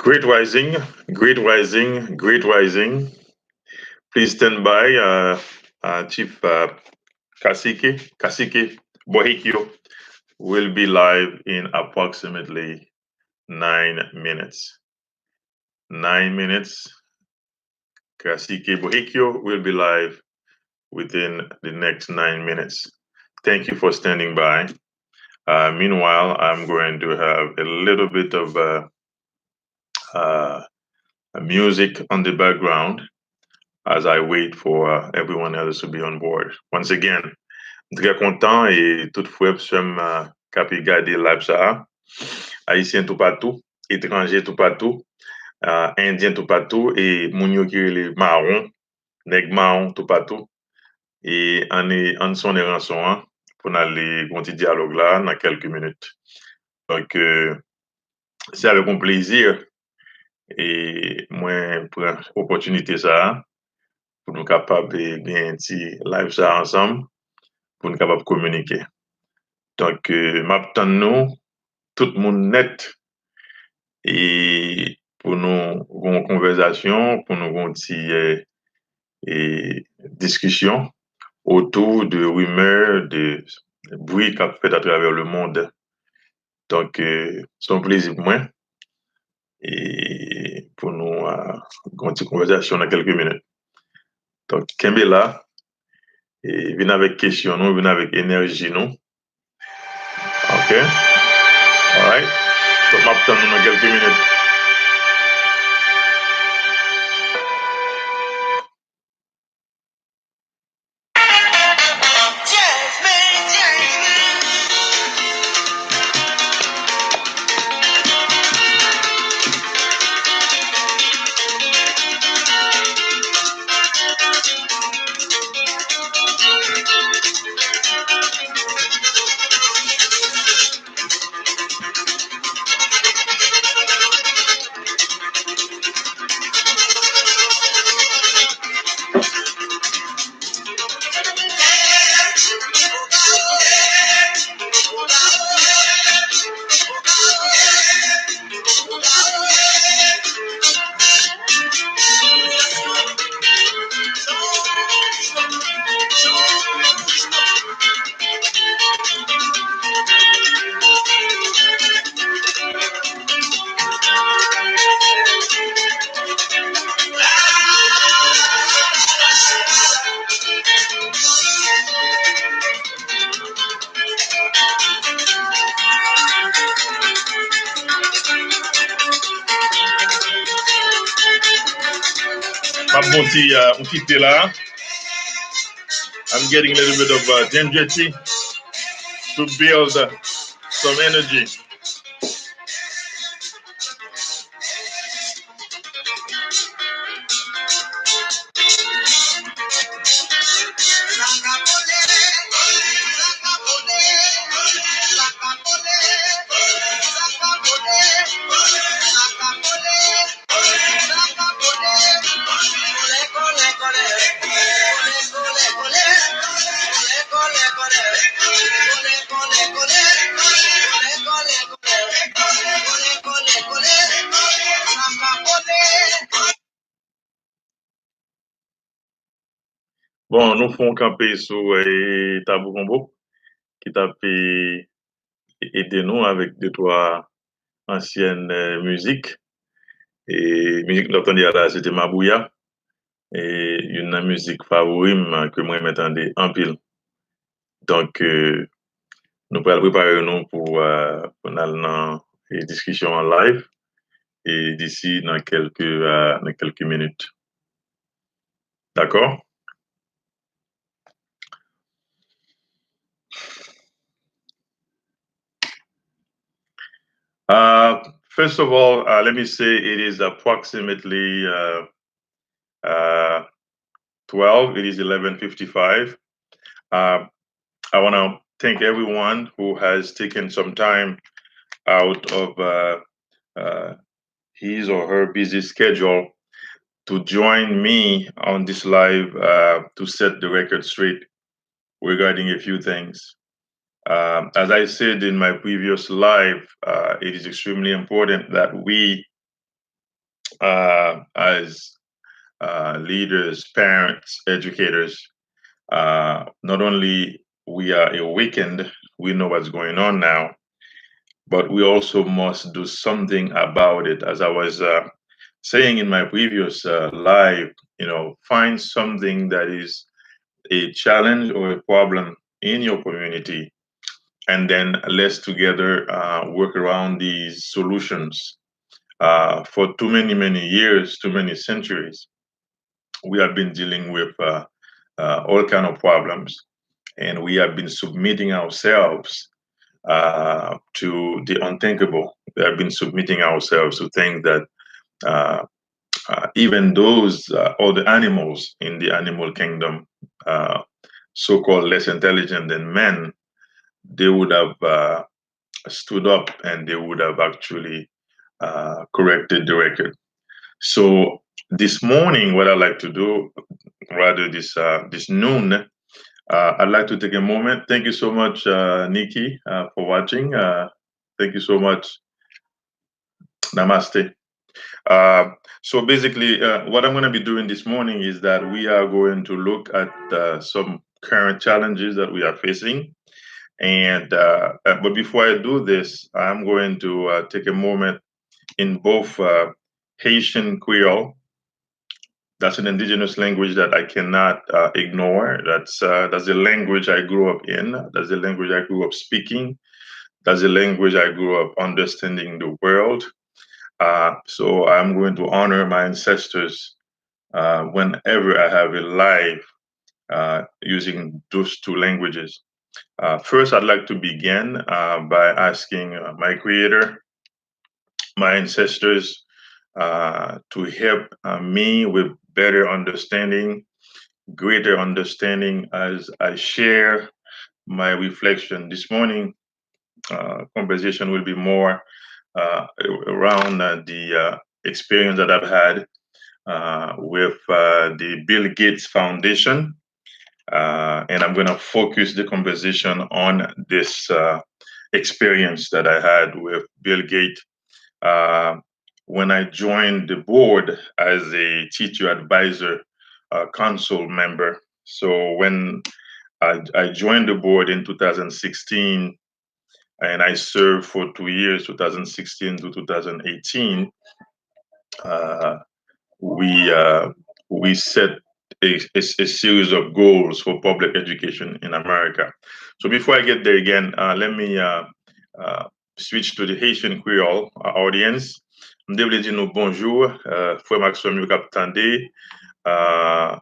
Great rising, great rising, great rising. Please stand by, Chief Kasike Bohikio will be live in approximately 9 minutes. 9 minutes. Kasike Bohikio will be live within the next 9 minutes. Thank you for standing by. Meanwhile, I'm going to have a little bit of uh, music on the background as I wait for everyone else to be on board. Once again, très content et tout frère som kapi gade live ça. Haïtien tout partout, étranger tout partout, indien tout partout et moun yo ki les marron, nèg marron tout partout. Et on son est rançon hein, pour aller continuer dialogue là dans quelques minutes. Donc c'est avec un plaisir et moi pour opportunité ça pour nous capables de bien live ça ensemble pour nous capables de communiquer. Donc m'attend nous tout le monde net et pour nous avoir une conversation, pour nous avoir une discussion autour de rumeurs, de bruit qu'a fait à travers le monde. Donc c'est un plaisir pour moi et pour nous avoir une conversation dans quelques minutes. Donc Kembe là et venez avec question, nous venez avec énergie nous. OK? All right. Donc m'attend nous dans quelques minutes. Là. I'm getting a little bit of gingerty to build some energy. Bon, nous faisons camper sur Tabou Combo, qui t'a fait aider nous avec deux, trois anciennes musiques. Et musique que là, c'était Mabouya. Et une musique favorite que moi m'entendais en pile. Donc, nous pourrons préparer nous pour aller dans les discussions en live et d'ici dans quelques minutes. D'accord? First of all, let me say it is approximately 12. It is 11:55. I want to thank everyone who has taken some time out of his or her busy schedule to join me on this live to set the record straight regarding a few things. As I said in my previous live, it is extremely important that we as leaders, parents, educators, not only we are awakened, we know what's going on now, but we also must do something about it. As I was saying in my previous live, find something that is a challenge or a problem in your community, and then let's together work around these solutions. For too many years, too many centuries, we have been dealing with all kind of problems, and we have been submitting ourselves to the unthinkable. We have been submitting ourselves to things that uh, even those other animals in the animal kingdom, so-called less intelligent than men, they would have stood up and they would have actually corrected the record. So this morning, what I like to do, rather this noon, I'd like to take a moment. Thank you so much, Nikki, for watching. Thank you so much. Namaste. So basically, what I'm going to be doing this morning is that we are going to look at some current challenges that we are facing. And but before I do this, I'm going to take a moment in both Haitian Creole. That's an indigenous language that I cannot ignore. That's the language I grew up in. That's the language I grew up speaking. That's the language I grew up understanding the world. So I'm going to honor my ancestors whenever I have a live using those two languages. First, I'd like to begin by asking my creator, my ancestors, to help me with better understanding, greater understanding as I share my reflection this morning. Conversation will be more around the experience that I've had with the Bill Gates Foundation. And I'm going to focus the conversation on this experience that I had with Bill Gates when I joined the board as a teacher advisor council member. So when I joined the board in 2016, and I served for 2 years, 2016 to 2018. Uh, we we set a series of goals for public education in America. So before I get there again, let me switch to the Haitian Creole audience. Je voulais dire nous bonjour, frère Maxime yo kap tande, à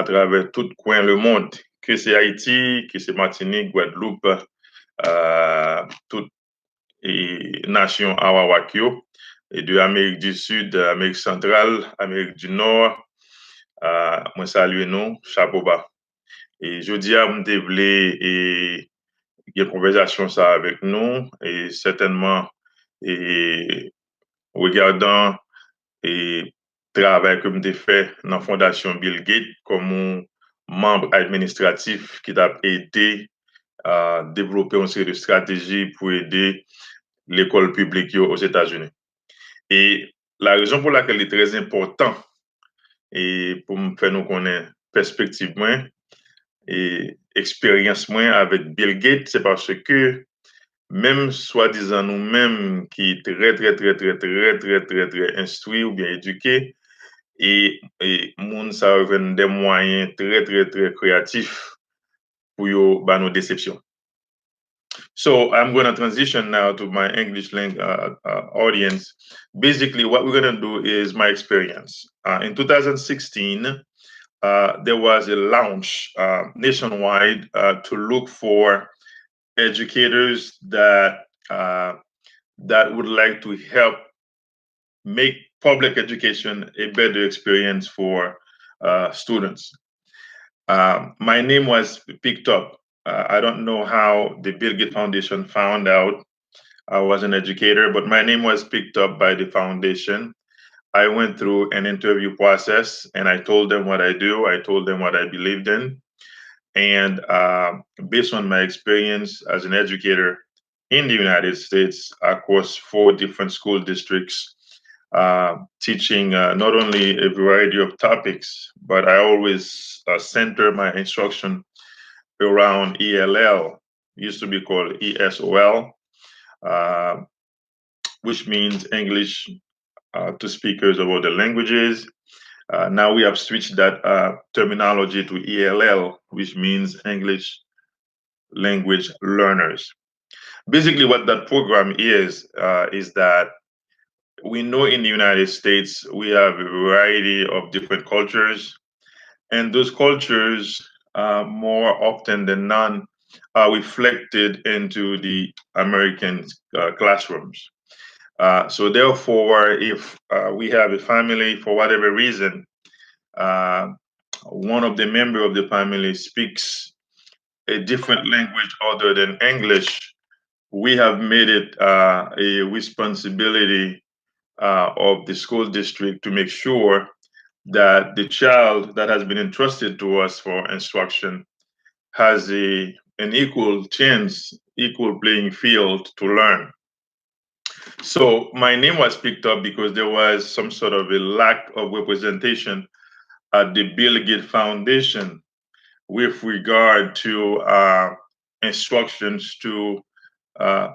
travers tout coin le monde, que c'est Haïti, que c'est Martinique, Guadeloupe, toute nation Awawakio, et de Amérique du Sud, Amérique centrale, Amérique du Nord. Moi salue nous, chapeau bas. Et je dis à vous et une conversation ça avec nous, et certainement, et regardant et travail que j'ai fait dans la Fondation Bill Gates comme un membre administratif qui t'a aidé à développer une série de stratégies pour aider l'école publique aux États-Unis. Et la raison pour laquelle il est très important et pour me faire nous connaître perspective moins et expérience moins avec Bill Gates, c'est parce que même soi-disant nous-mêmes qui est très instruits ou bien éduqués, et moun ça revenent des moyens très créatifs pour nos déceptions. So I'm going to transition now to my English language audience. Basically, what we're going to do is my experience. In 2016, there was a launch nationwide to look for educators that would like to help make public education a better experience for students. My name was picked up. I don't know how the Bill Gates Foundation found out I was an educator, but my name was picked up by the foundation. I went through an interview process and I told them what I do. I told them what I believed in. And based on my experience as an educator in the United States across 4 different school districts, teaching not only a variety of topics, but I always center my instruction around ELL, used to be called ESOL, uh, which means English to speakers of other languages. Now we have switched that terminology to ELL, which means English language learners. Basically, what that program is that we know in the United States we have a variety of different cultures, and those cultures, more often than none, are reflected into the American classrooms. So, therefore, if we have a family for whatever reason, uh, one of the member of the family speaks a different language other than English, we have made it a responsibility of the school district to make sure that the child that has been entrusted to us for instruction has an equal chance, equal playing field to learn. So my name was picked up because there was some sort of a lack of representation at the Bill Gates Foundation with regard to instructions to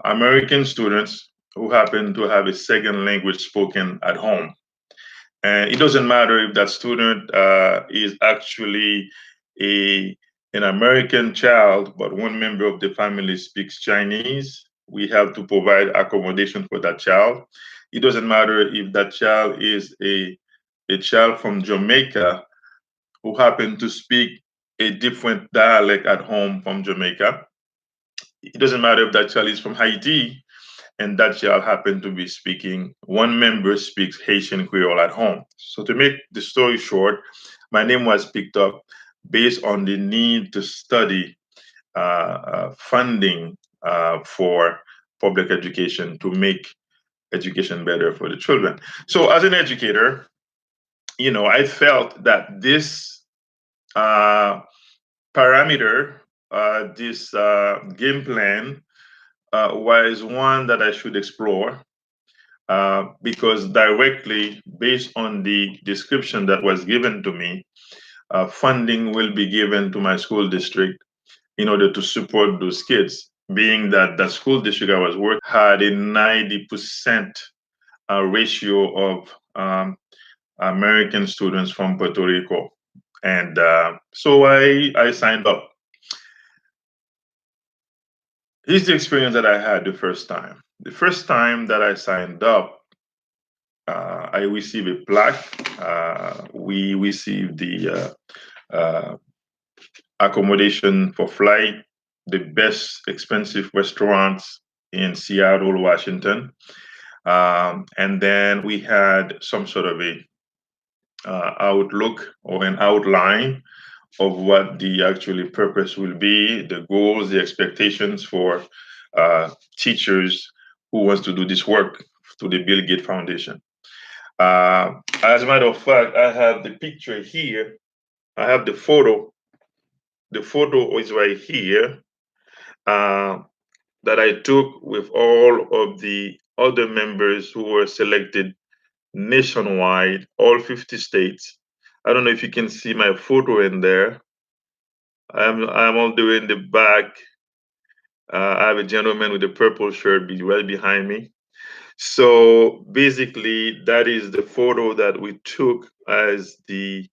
American students who happen to have a second language spoken at home. And it doesn't matter if that student is actually a an American child, but one member of the family speaks Chinese. We have to provide accommodation for that child. It doesn't matter if that child is a child from Jamaica who happen to speak a different dialect at home from Jamaica. It doesn't matter if that child is from Haiti and that child happened to be speaking, one member speaks Haitian Creole at home. So, to make the story short, my name was picked up based on the need to study funding for public education to make education better for the children. So, as an educator, I felt that this uh, parameter, this game plan, was one that I should explore because directly based on the description that was given to me, funding will be given to my school district in order to support those kids. Being that the school district I was working had a 90% ratio of American students from Puerto Rico. And so I signed up. Here's the experience that I had the first time. The first time that I signed up, I received a plaque. We received the accommodation for flight, the best expensive restaurants in Seattle, Washington. And then we had some sort of a outlook or an outline of what the actually purpose will be, the goals, the expectations for teachers who wants to do this work to the Bill Gates Foundation. As a matter of fact, I have the picture here. I have the photo. The photo is right here uh, that I took with all of the other members who were selected nationwide, all 50 states. I don't know if you can see my photo in there. I'm all the way in the back. I have a gentleman with a purple shirt right behind me. So basically, that is the photo that we took as the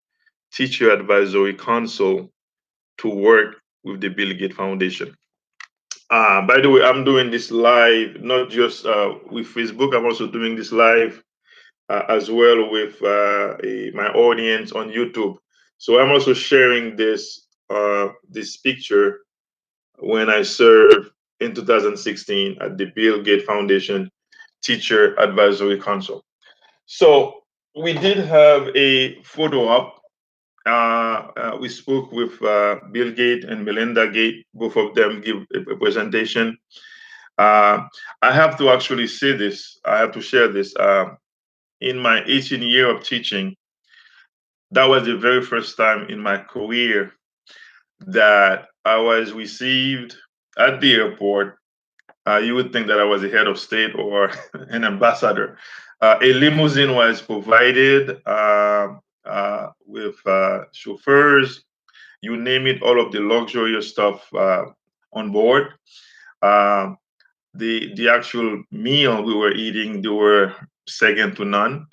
Teacher Advisory Council to work with the Bill Gates Foundation. By the way, I'm doing this live, not just with Facebook. I'm also doing this live as well with my audience on YouTube. So I'm also sharing this picture when I served in 2016 at the Bill Gates Foundation Teacher Advisory Council. So we did have a photo up. We spoke with Bill Gates and Melinda Gates. Both of them give a presentation. I have to actually say this. I have to share this. In my 18 year of teaching, that was the very first time in my career that I was received at the airport. You would think that I was a head of state or an ambassador. A limousine was provided with chauffeurs, you name it, all of the luxurious stuff on board. Uh, the actual meal we were eating, they were second to none.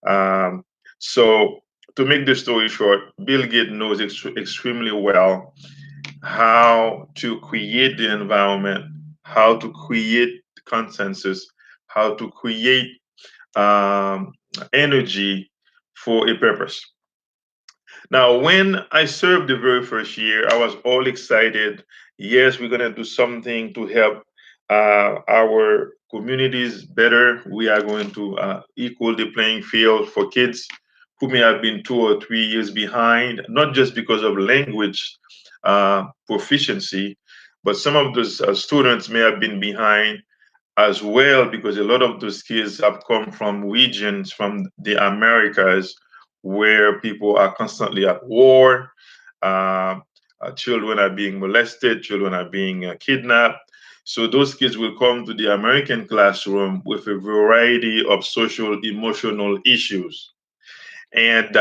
Um, so to make the story short, Bill Gates knows extremely well how to create the environment, how to create consensus, how to create um, energy for a purpose. Now, when I served the very first year, I was all excited. Yes, we're going to do something to help our communities better. We are going to equal the playing field for kids who may have been 2 or 3 years behind, not just because of language proficiency, but some of those students may have been behind as well because a lot of those kids have come from regions from the Americas where people are constantly at war. Uh, Children are being molested, children are being kidnapped. So those kids will come to the American classroom with a variety of social, emotional issues. And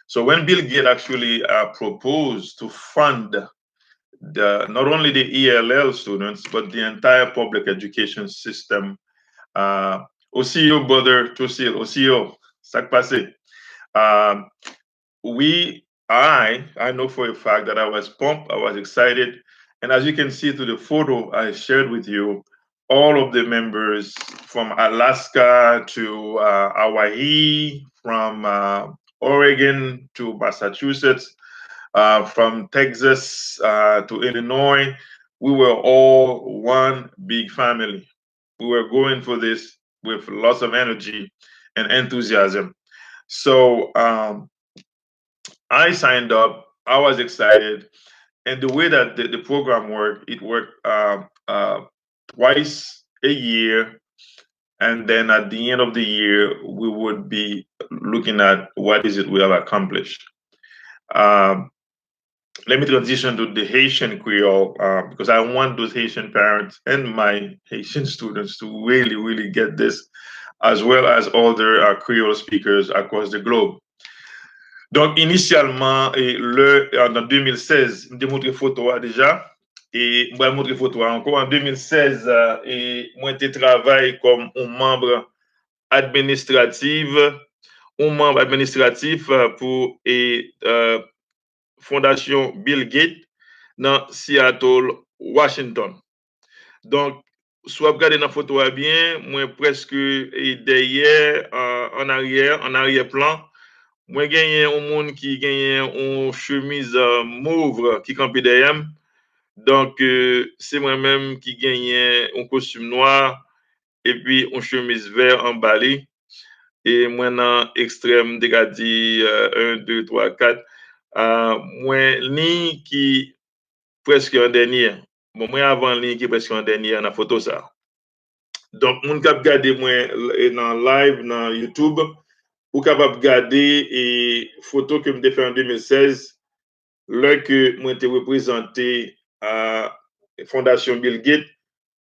so when Bill Gates actually proposed to fund not only the ELL students, but the entire public education system. Aussi, yo, brother Tosil, aussi, yo, sak pase. Um, I know for a fact that I was pumped, I was excited. And as you can see to the photo I shared with you, all of the members from Alaska to Hawaii, from Oregon to Massachusetts, from Texas to Illinois, we were all one big family. We were going for this with lots of energy and enthusiasm. So I signed up. I was excited, and the way that the program worked, it worked twice a year, and then at the end of the year, we would be looking at what is it we have accomplished. Um, Let me transition to the Haitian Creole because I want those Haitian parents and my Haitian students to really, really get this, as well as other Creole speakers across the globe. Donc, initialement, en 2016, je vais montrer photo déjà. Et je vais montrer photo encore. En 2016, moi, j'ai travaillé comme un membre administratif, pour Fondation Bill Gates dans Seattle, Washington. Donc, soit regardez dans la photo bien, moi presque derrière, en arrière-plan, moi gagné un monde qui gagne une chemise mauve qui campait derrière. Donc, c'est moi-même qui gagne un costume noir et puis une chemise vert emballée. Et moi, dans extrême, dégradé 1, 2, 3, 4. Moi, ligne qui presque en dernier. Bon, moi, avant ligne qui presque en dernier, dans la photo ça. Donc, mon cap garder moi dans live, dans YouTube, ou capable regarder et photo que je fait en 2016, là que moi été représenté à Fondation Bill Gates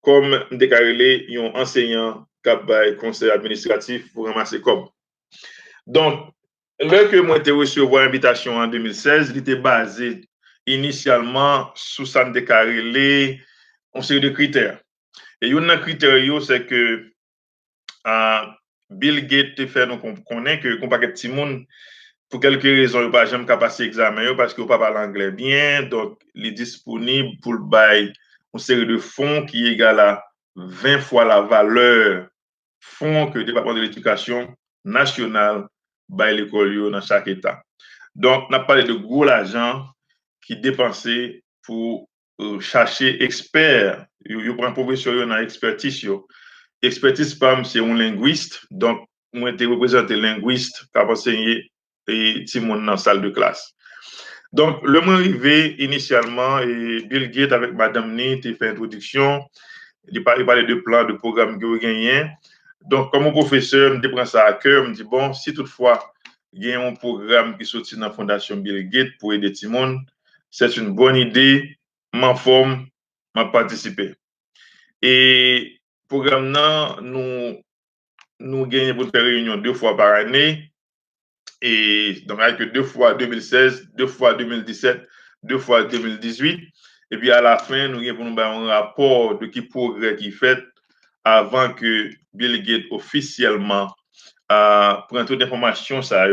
comme déclaré un enseignant cap conseil administratif pour ramasser comme. Donc, là que moi été recevoir invitation en 2016, il était basé initialement sous ça déclaré une série de critères. Et un critère c'est que Bill Gates te fait nous connaître que qu'on pas de petit monde pour quelques raisons, il pas jamais passer examen parce qu'il pas parler anglais bien, donc il est disponible pour le bail une série de fonds qui est égal à 20 fois la valeur fonds que le département de l'éducation nationale bail l'école dans chaque état. Donc on a parlé de gros l'argent qui dépensé pour chercher expert, il prend professeur dans expertise yo. Expertise PAM, c'est un linguiste. Donc, moi, je représenté linguiste qui a enseigné et Timon dans la salle de classe. Donc, le moment arrivé, initialement, et Bill Gates avec Madame Ni, il fait introduction, il parlait de plans, de programmes que vous gagnez. Donc, comme professeur, je prends ça à cœur, je me dis, bon, si toutefois, il y a un programme qui sortit dans la Fondation Bill Gates pour aider Timon, c'est une bonne idée, m'en forme, m'a participé. Et programme là, nous nous gagnons pour faire réunion 2 fois par année. Et donc, avec 2 fois 2016, 2 fois 2017, 2 fois 2018. Et puis, à la fin, nous avons un rapport de qui progrès qui fait avant que Bill Gates officiellement prenne toute l'information ça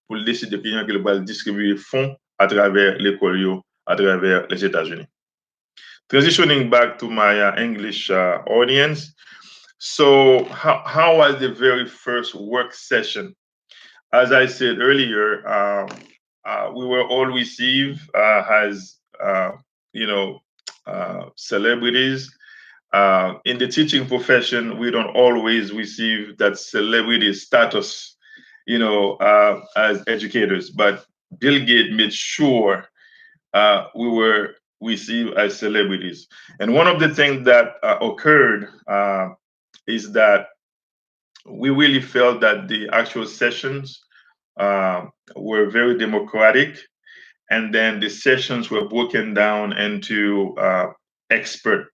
pour décider de qu'il va distribuer fonds à travers l'école, à travers les États-Unis. Transitioning back to my English audience. So, how was the very first work session? As I said earlier, we were all received as celebrities. In the teaching profession, we don't always receive that celebrity status, as educators. But Bill Gates made sure we were received as celebrities. And one of the things that occurred is that we really felt that the actual sessions were very democratic, and then the sessions were broken down into expert.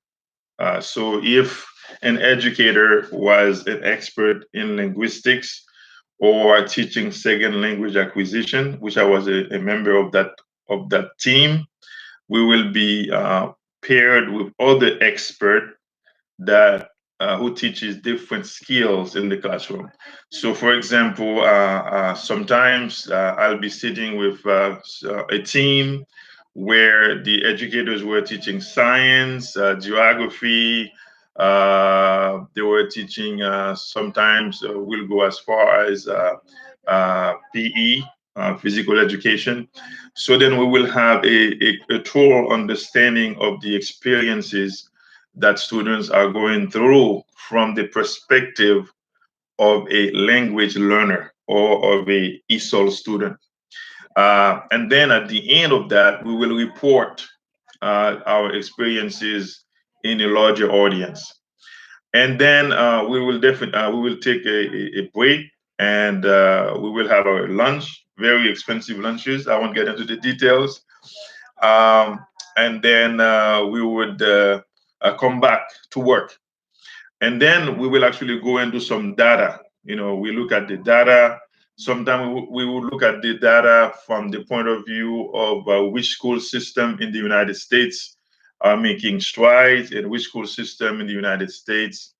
So if an educator was an expert in linguistics or teaching second language acquisition, which I was a member of that team, we will be paired with other experts that who teaches different skills in the classroom. So, for example, sometimes I'll be sitting with a team where the educators were teaching science, geography. They were teaching. Sometimes we'll go as far as PE, physical education. So then we will have a total understanding of the experiences that students are going through from the perspective of a language learner or of a ESOL student. And then at the end of that, we will report our experiences in a larger audience. And then we will take a break, and we will have our lunch, very expensive lunches. I won't get into the details. And then we would come back to work. And then we will actually go and do some data. We look at the data. Sometimes we will look at the data from the point of view of which school system in the United States are making strides and which school system in the United States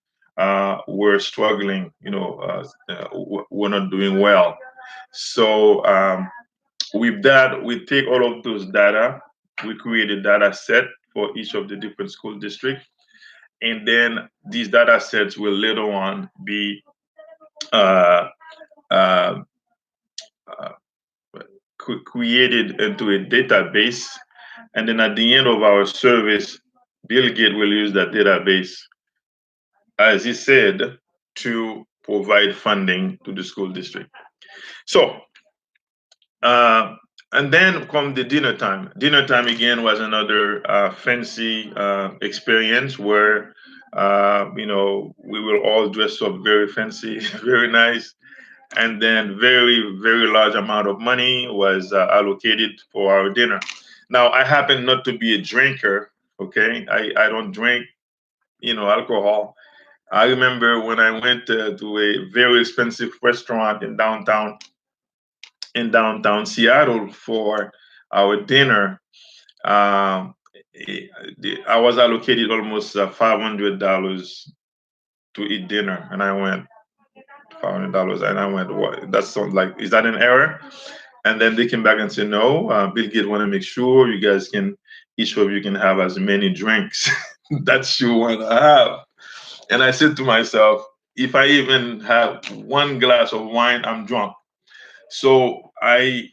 were struggling, were not doing well. So with that, we take all of those data, we create a data set for each of the different school districts, and then these data sets will later on be uh, uh, uh, created into a database. And then at the end of our service, Bill Gates will use that database, as he said, to provide funding to the school district. So, and then come the dinner time. Dinner time again was another fancy experience where, we will all dress up very fancy, very nice. And then very, very large amount of money was allocated for our dinner. Now, I happen not to be a drinker, okay? I don't drink, alcohol. I remember when I went to a very expensive restaurant in downtown Seattle for our dinner. Um, I was allocated almost $500 to eat dinner, and I went $500, and I went, "What? That sounds like, is that an error?" And then they came back and said, "No, Bill Gates want to make sure you guys each of you can have as many drinks that you want to have." And I said to myself, if I even have one glass of wine, I'm drunk. So I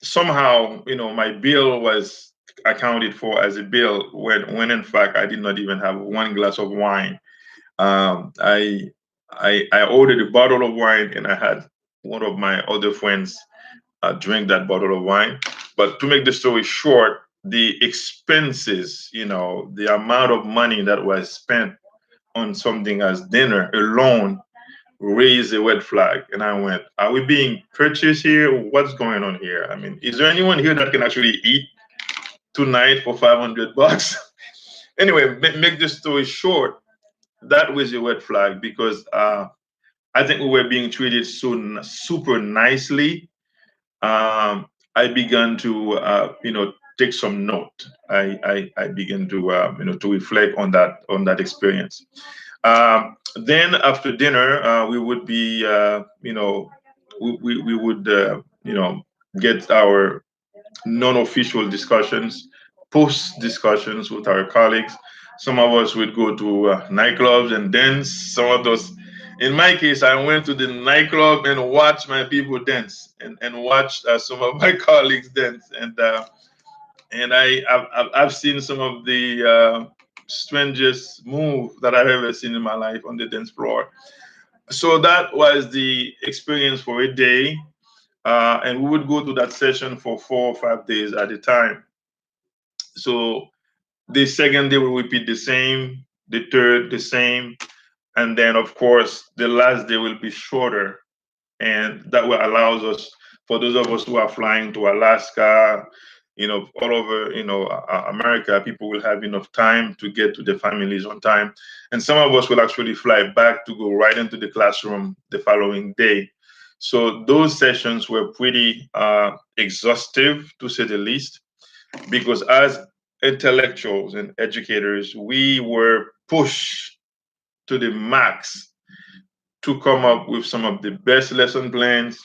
somehow, my bill was accounted for as a bill when in fact I did not even have one glass of wine. Um, I, I ordered a bottle of wine, and I had one of my other friends drink that bottle of wine. But to make the story short, the expenses, the amount of money that was spent on something as dinner alone raised a red flag. And I went, are we being purchased here? What's going on here? I mean, is there anyone here that can actually eat tonight for $500? Anyway, make the story short, that was a red flag because I think we were being treated so super nicely. I began to, take some note. I began to, to reflect on that experience. Then after dinner, we would be, we would, get our non-official discussions, post discussions with our colleagues. Some of us would go to nightclubs and dance. Some of us, in my case, I went to the nightclub and watched my people dance and watched some of my colleagues dance. And I've seen some of the strangest move that I've ever seen in my life on the dance floor. So that was the experience for a day. And we would go to that session for 4 or 5 days at a time. So the second day we repeat the same, the third the same, and then of course the last day will be shorter, and that will allows us, for those of us who are flying to Alaska, all over, America, people will have enough time to get to their families on time, and some of us will actually fly back to go right into the classroom the following day. So those sessions were pretty exhaustive, to say the least, because as intellectuals and educators, we were pushed to the max to come up with some of the best lesson plans,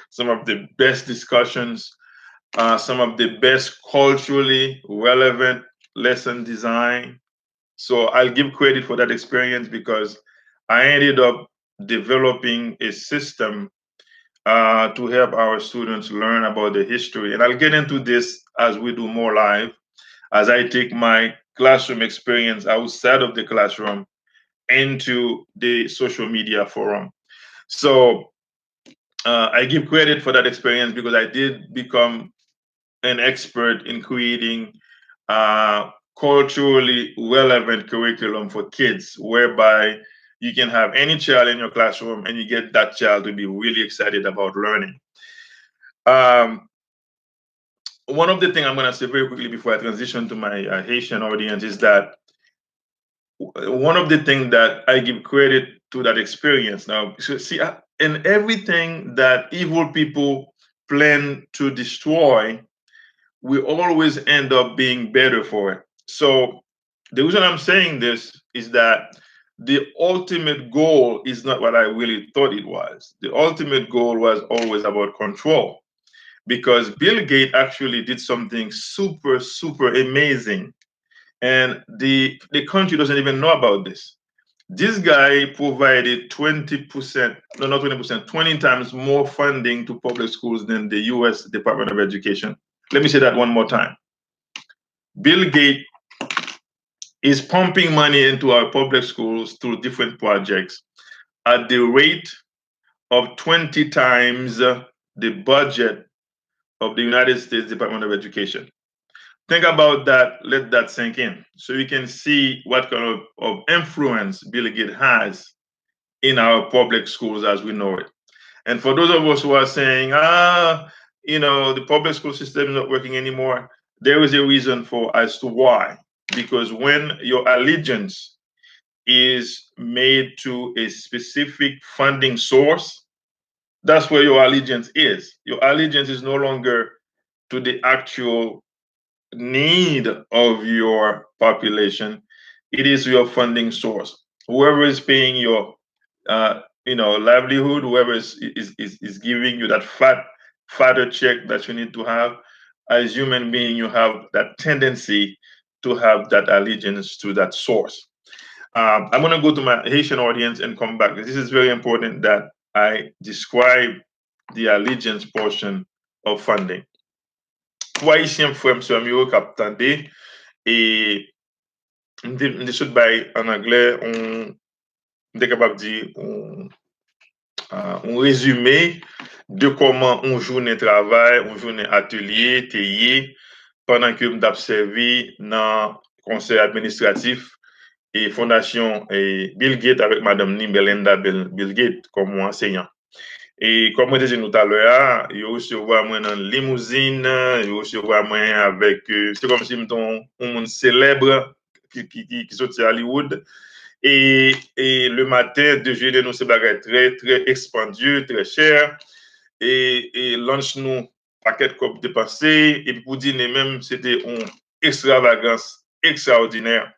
some of the best discussions, some of the best culturally relevant lesson design. So I'll give credit for that experience because I ended up developing a system to help our students learn about the history. And I'll get into this as we do more live, as I take my classroom experience outside of the classroom into the social media forum. So I give credit for that experience because I did become an expert in creating culturally relevant curriculum for kids, whereby you can have any child in your classroom and you get that child to be really excited about learning. Um, One of the things I'm going to say very quickly before I transition to my Haitian audience is that one of the things that I give credit to that experience now, so see, in everything that evil people plan to destroy, we always end up being better for it. So the reason I'm saying this is that the ultimate goal is not what I really thought it was. The ultimate goal was always about control, because Bill Gates actually did something super, super amazing. And the country doesn't even know about this. This guy provided 20%, no, not 20%, 20 times more funding to public schools than the US Department of Education. Let me say that one more time. Bill Gates is pumping money into our public schools through different projects at the rate of 20 times the budget of the United States Department of Education. Think about that, let that sink in, so you can see what kind of influence Bill Gates has in our public schools as we know it. And for those of us who are saying, the public school system is not working anymore, there is a reason for as to why. Because when your allegiance is made to a specific funding source, that's where your allegiance is. Your allegiance is no longer to the actual need of your population. It is your funding source. Whoever is paying your livelihood, whoever is giving you that fatter check that you need to have, as human being, you have that tendency to have that allegiance to that source. I'm going to go to my Haitian audience and come back. This is very important that I describe the allegiance portion of funding. Pour Haïtien frère m'seur yo k'ap tande, et m'de sot bay en anglais, m'de capable di un résumé de comment on journée travail, on journée atelier, teye, pendant que m'dap servi dans conseil administratif et fondation et Bill Gates avec madame ni Belinda Bill Gates comme enseignant. Et comme je disais tout à l'heure, il recevoir moi dans limousine, il recevoir moi avec, c'est comme si mettons un monde célèbre qui sorti à Hollywood, Et le matin, déjeuner nous, c'est bagay très, très expandieux, très cher. Et lunch nous, paquet de cop dépensé. Et puis pour dîner même, c'était une extravagance extraordinaire.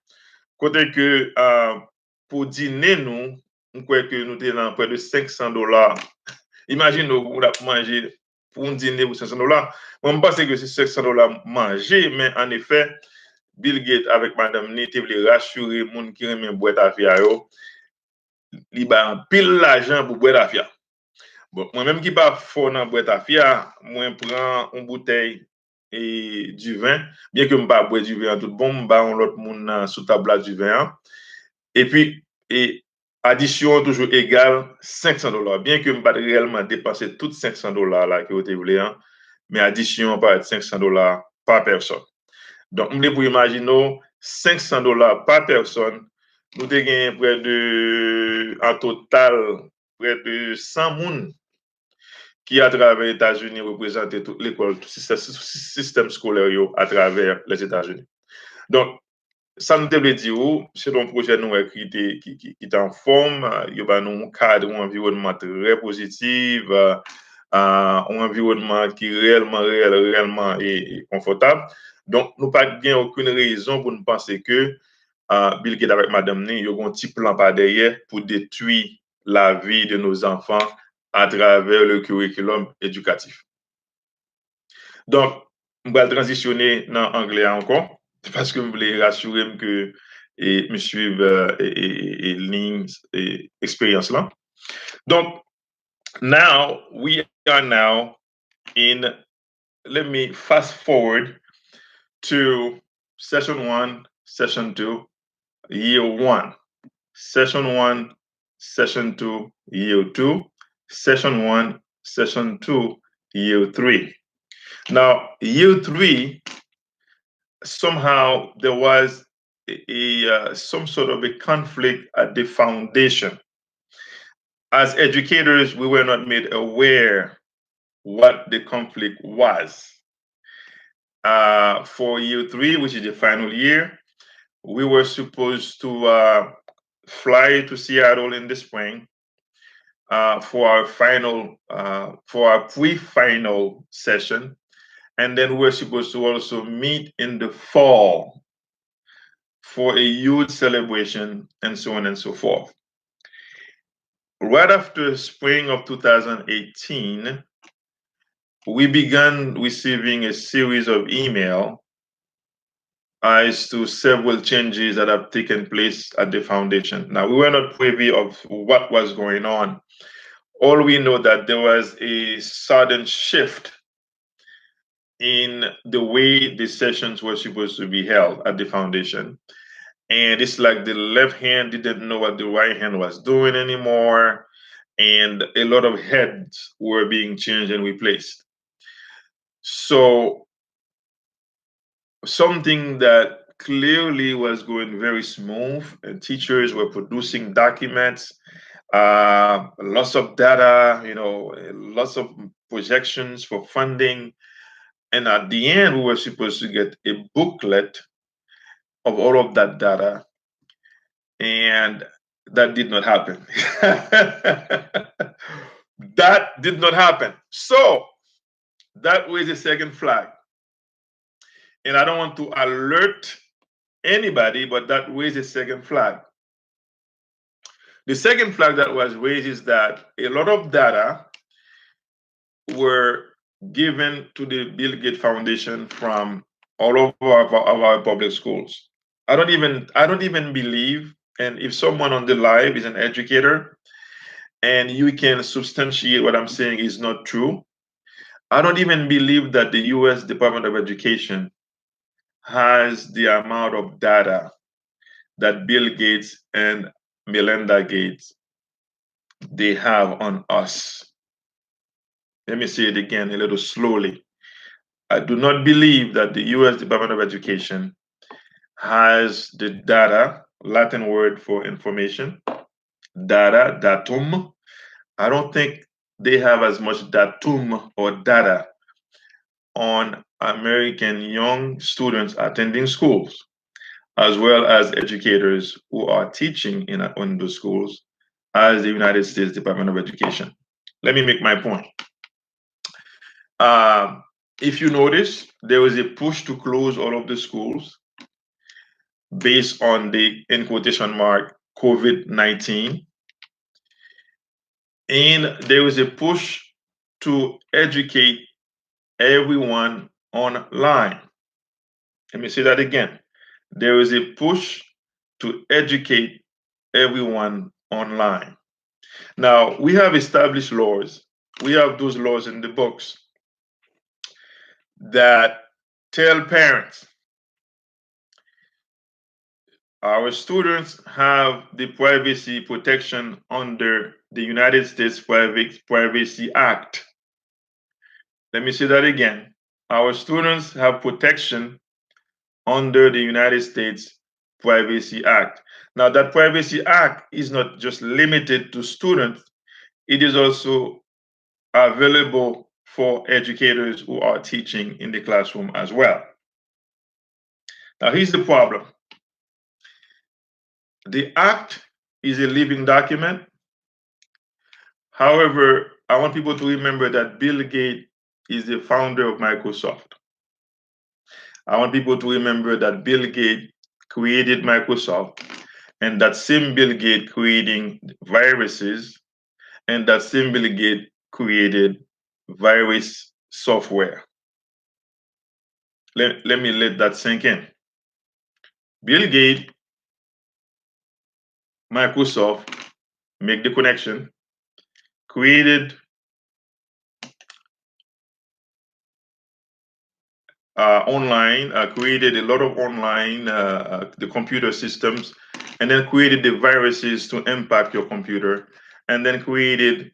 Côté que pour dîner nous, on croit que nous étions dans près de $500. Imagine nous, on a mangé pour un dîner pour $500. Moi, je pense que c'est $500 manger, mais en effet, Bill Gates avec Madame Ni, il voulait rassurer les gens qui aiment boire d'affaires. Il a un pile l'argent pour boire d'affaires. Bon, moi-même qui pas fort dans boire d'affaires, moi, je prends une bouteille et du vin. Bien que je ne pas boire du vin tout bon, je vais l'autre monde sous table du vin. Et puis, addition toujours égale $500. Bien que je ne pas réellement dépenser tous $500 là que vous voulez, mais addition va être $500 par personne. Donc, on pour imaginer $500 par personne. Nous avons gagné près de, en total, près de 100 personnes qui, à travers les États-Unis, représentent toute l'école, tout le système scolaire à travers les États-Unis. Donc, ça nous devait dire, c'est un projet qui est en forme, il y a un cadre, un environnement très positif, un environnement qui est réellement est confortable. Donc, nous n'avons pas aucune raison pour nous penser que Bill Gates avec Madame Ni, il y a un petit plan par derrière pour détruire la vie de nos enfants à travers le curriculum éducatif. Donc, je vais transitionner dans l'anglais encore, parce que je voulais rassurer que je suive l'expérience là. Donc, now, we are now in, let me fast forward to session 1, session 2, year 1. Session 1, session 2, year 2. Session 1, session 2, year 3. Now, year 3, somehow there was some sort of a conflict at the foundation. As educators, we were not made aware what the conflict was. For year 3, which is the final year, we were supposed to fly to Seattle in the spring for our pre-final session, and then we're supposed to also meet in the fall for a huge celebration, and so on and so forth. Right after spring of 2018, we began receiving a series of emails as to several changes that have taken place at the foundation. Now, we were not privy of what was going on. All we know that there was a sudden shift in the way the sessions were supposed to be held at the foundation. And it's like the left hand didn't know what the right hand was doing anymore. And a lot of heads were being changed and replaced. So something that clearly was going very smooth, and teachers were producing documents, lots of data, lots of projections for funding. And at the end, we were supposed to get a booklet of all of that data. And that did not happen. That did not happen. So that was a second flag. And I don't want to alert anybody, but that raised a second flag. The second flag that was raised is that a lot of data were given to the Bill Gates Foundation from all over our public schools. I don't even believe, and if someone on the live is an educator and you can substantiate what I'm saying is not true, I don't even believe that the US Department of Education has the amount of data that Bill Gates and Melinda Gates they have on us. Let me say it again a little slowly. I do not believe that the US Department of Education has the data, Latin word for information, data, datum. I don't think they have as much datum or data on American young students attending schools as well as educators who are teaching in those schools, as the United States Department of Education. Let me make my point. Um, if you notice, there was a push to close all of the schools based on the, in quotation mark, COVID-19. And there was a push to educate everyone online. Let me say that again. There is a push to educate everyone online. Now, we have established laws. We have those laws in the books that tell parents our students have the privacy protection under the United States Privacy Act. Let me say that again. Our students have protection under the United States Privacy Act. Now, that Privacy Act is not just limited to students, it is also available for educators who are teaching in the classroom as well. Now, here's the problem. The Act is a living document. However, I want people to remember that Bill Gates is the founder of Microsoft. I want people to remember that Bill Gates created Microsoft, and that same Bill Gates creating viruses, and that same Bill Gates created virus software. Let me let that sink in. Bill Gates, Microsoft, make the connection, created created a lot of online, the computer systems, and then created the viruses to impact your computer, and then created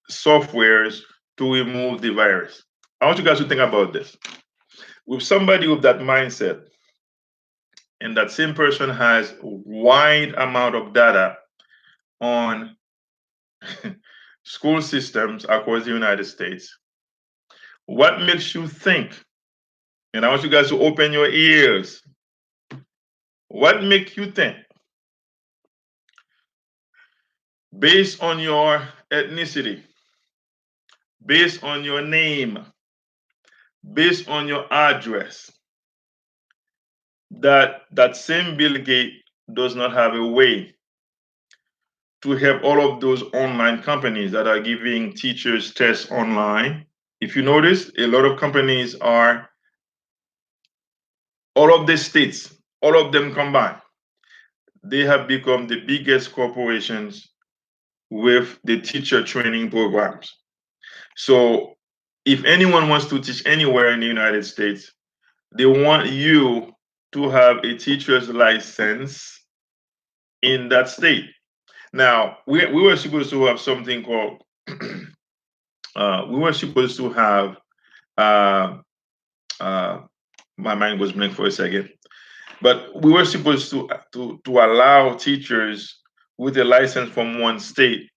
softwares to remove the virus. I want you guys to think about this. With somebody with that mindset, and that same person has a wide amount of data on school systems across the United States, what makes you think, and I want you guys to open your ears, what makes you think, based on your ethnicity, based on your name, based on your address, that same Bill Gates does not have a way to help all of those online companies that are giving teachers tests online? If you notice, a lot of companies are, all of the states, all of them combined, they have become the biggest corporations with the teacher training programs. So if anyone wants to teach anywhere in the United States, they want you to have a teacher's license in that state. Now, we were supposed to have something called, we were supposed to have, uh, uh, my mind was blank for a second, but we were supposed to allow teachers with a license from one state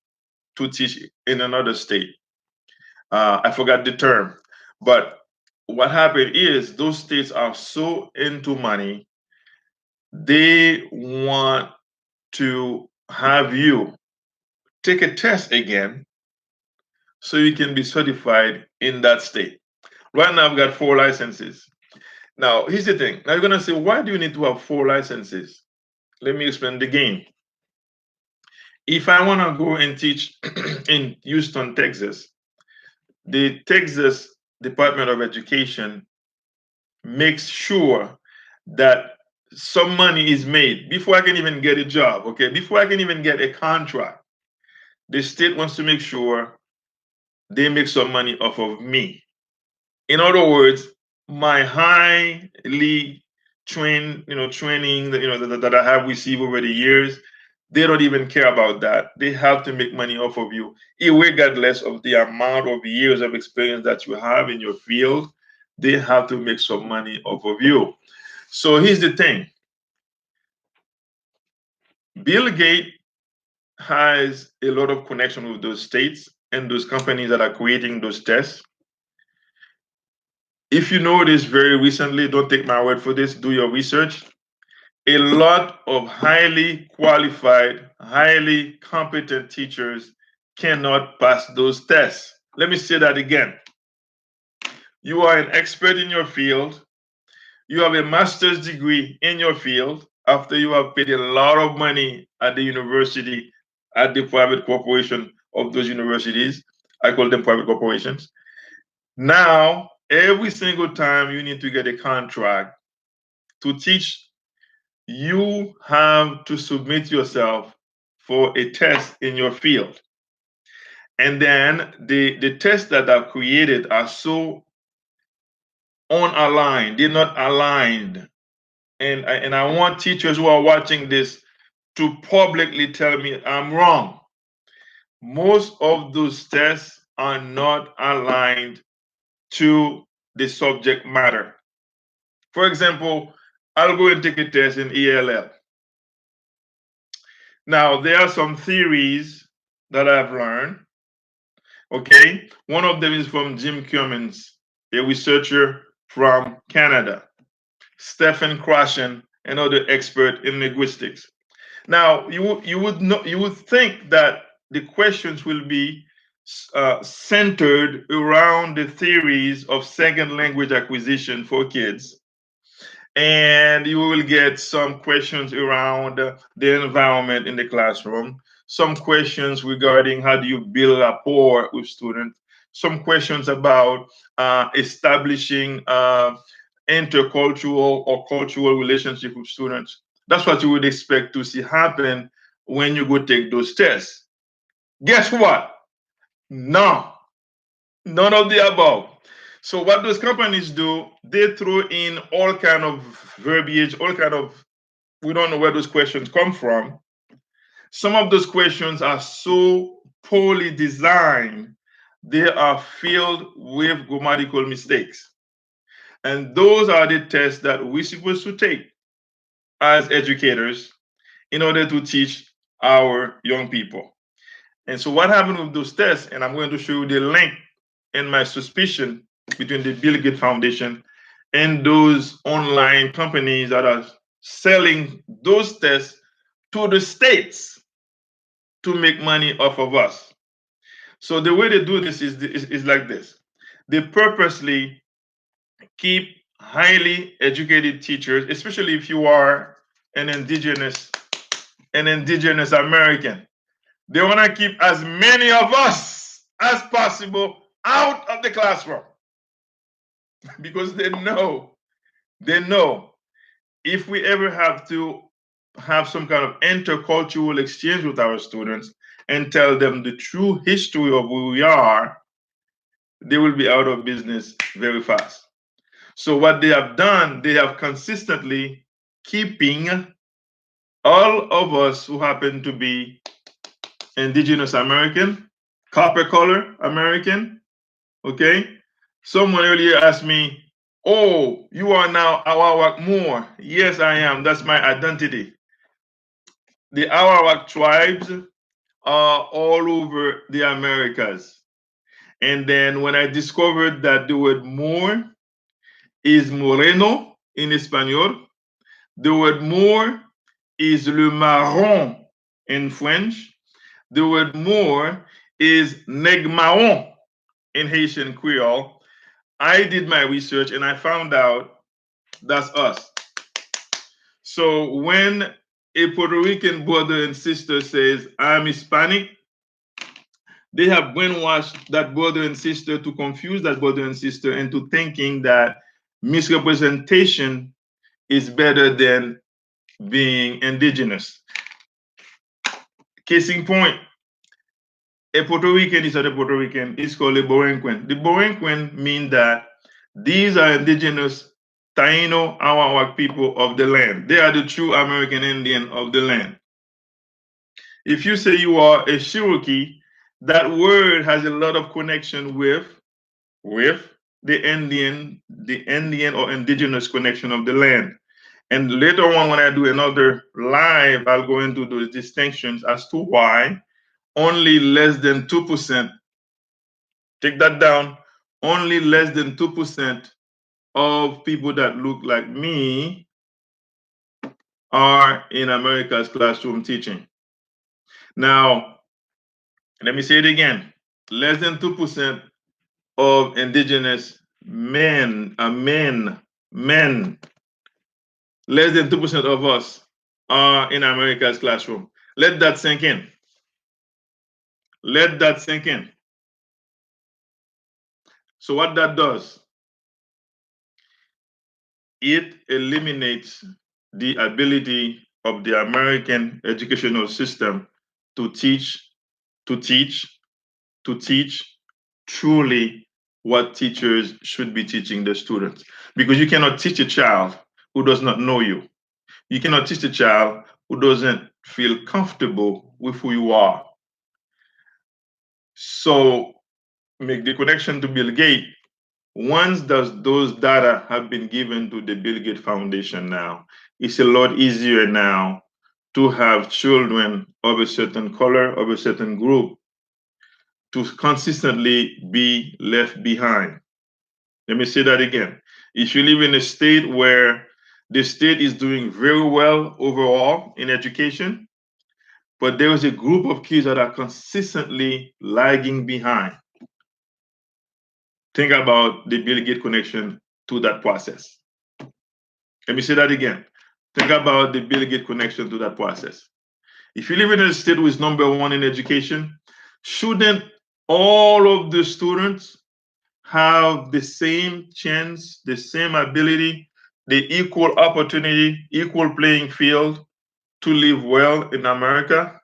to teach in another state. I forgot the term, but what happened is those states are so into money, they want to have you take a test again so you can be certified in that state. Right now, I've got 4 licenses. Now, here's the thing. Now, you're going to say, why do you need to have 4 licenses? Let me explain the game. If I want to go and teach in Houston, Texas, the Texas Department of Education makes sure that some money is made before I can even get a job, okay? Before I can even get a contract, the state wants to make sure they make some money off of me. In other words, my highly trained, training that I have received over the years, they don't even care about that. They have to make money off of you, regardless of the amount of years of experience that you have in your field. They have to make some money off of you. So here's the thing. Bill Gates has a lot of connection with those states and those companies that are creating those tests. If you notice very recently, don't take my word for this, do your research. A lot of highly qualified, highly competent teachers cannot pass those tests. Let me say that again. You are an expert in your field. You have a master's degree in your field after you have paid a lot of money at the university, at the private corporation of those universities. I call them private corporations. Now, every single time you need to get a contract to teach, you have to submit yourself for a test in your field. And then the tests that are created are so unaligned, they're not aligned. And I want teachers who are watching this to publicly tell me I'm wrong. Most of those tests are not aligned to the subject matter. For example, I'll go and take a test in ELL. Now, there are some theories that I've learned. Okay, one of them is from Jim Cummins, a researcher from Canada, Stephen Krashen, another expert in linguistics. Now, you would think that the questions will be centered around the theories of second language acquisition for kids, and you will get some questions around the environment in the classroom, some questions regarding how do you build rapport with students, some questions about establishing intercultural or cultural relationship with students. That's what you would expect to see happen when you go take those tests. Guess what? No, none of the above. So what those companies do, they throw in all kind of verbiage, all kind of, we don't know where those questions come from. Some of those questions are so poorly designed, they are filled with grammatical mistakes. And those are the tests that we're supposed to take as educators in order to teach our young people. And so what happened with those tests, and I'm going to show you the link in my suspicion between the Bill Gates Foundation and those online companies that are selling those tests to the states to make money off of us. So the way they do this is like this. They purposely keep highly educated teachers, especially if you are an indigenous American. They want to keep as many of us as possible out of the classroom because they know if we ever have to have some kind of intercultural exchange with our students and tell them the true history of who we are, they will be out of business very fast. So what they have done, they have consistently keeping all of us who happen to be indigenous American, copper color American, okay? Someone earlier asked me, oh, you are now Awawak Moor. Yes, I am. That's my identity. The Awawak tribes are all over the Americas. And then when I discovered that the word Moor is moreno in Espanol, the word Moor is le marron in French, the word Moor is negmaon in Haitian Creole. I did my research and I found out that's us. So when a Puerto Rican brother and sister says, I'm Hispanic, they have brainwashed that brother and sister to confuse that brother and sister into thinking that misrepresentation is better than being indigenous. Case in point, a Puerto Rican is not a Puerto Rican, it's called a Borinquen. The Borinquen mean that these are indigenous Taino Awawak people of the land. They are the true American Indian of the land. If you say you are a Cherokee, that word has a lot of connection with the Indian or indigenous connection of the land. And later on, when I do another live, I'll go into those distinctions as to why only less than 2%, take that down, only less than 2% of people that look like me are in America's classroom teaching. Now, let me say it again. Less than 2% of indigenous men, less than 2% of us are in America's classroom. Let that sink in. Let that sink in. So what that does, it eliminates the ability of the American educational system to teach, to teach, to teach truly what teachers should be teaching the students. Because you cannot teach a child who does not know you. You cannot teach a child who doesn't feel comfortable with who you are. So make the connection to Bill Gates. Once those data have been given to the Bill Gates Foundation now, it's a lot easier now to have children of a certain color, of a certain group, to consistently be left behind. Let me say that again. If you live in a state where the state is doing very well overall in education, but there is a group of kids that are consistently lagging behind, think about the Bill Gates connection to that process. Let me say that again. Think about the Bill Gates connection to that process. If you live in a state who is number one in education, shouldn't all of the students have the same chance, the same ability, the equal opportunity, equal playing field to live well in America?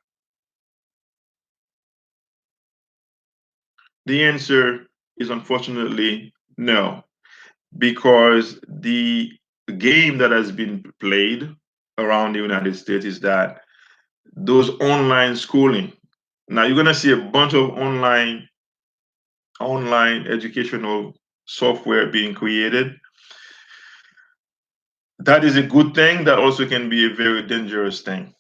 The answer is unfortunately no, because the game that has been played around the United States is that those online schooling. Now you're gonna see a bunch of online educational software being created. That is a good thing. That also can be a very dangerous thing.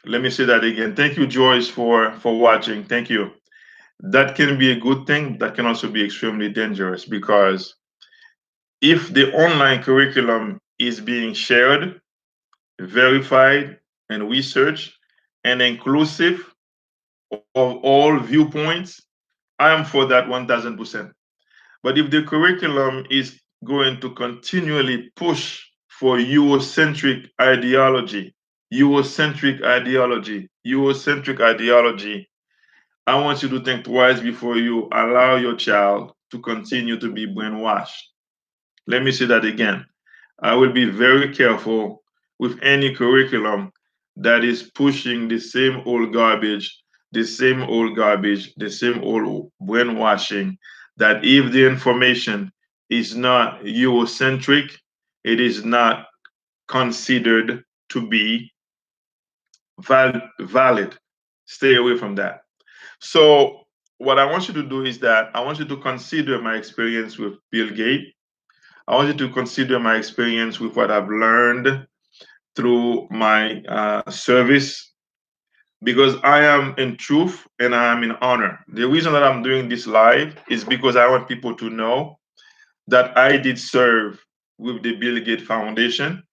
Let me say that again. Thank you, Joyce, for watching. Thank you. That can be a good thing. That can also be extremely dangerous, because if the online curriculum is being shared, verified, and researched, and inclusive of all viewpoints, I am for that 1000%. But if the curriculum is going to continually push for Eurocentric ideology, I want you to think twice before you allow your child to continue to be brainwashed. Let me say that again. I will be very careful with any curriculum that is pushing the same old garbage, the same old brainwashing, that if the information is not Eurocentric, it is not considered to be valid. Stay away from that. So, what I want you to do is that I want you to consider my experience with Bill Gates. I want you to consider my experience with what I've learned through my service, because I am in truth and I am in honor. The reason that I'm doing this live is because I want people to know that I did serve with the Bill Gates Foundation.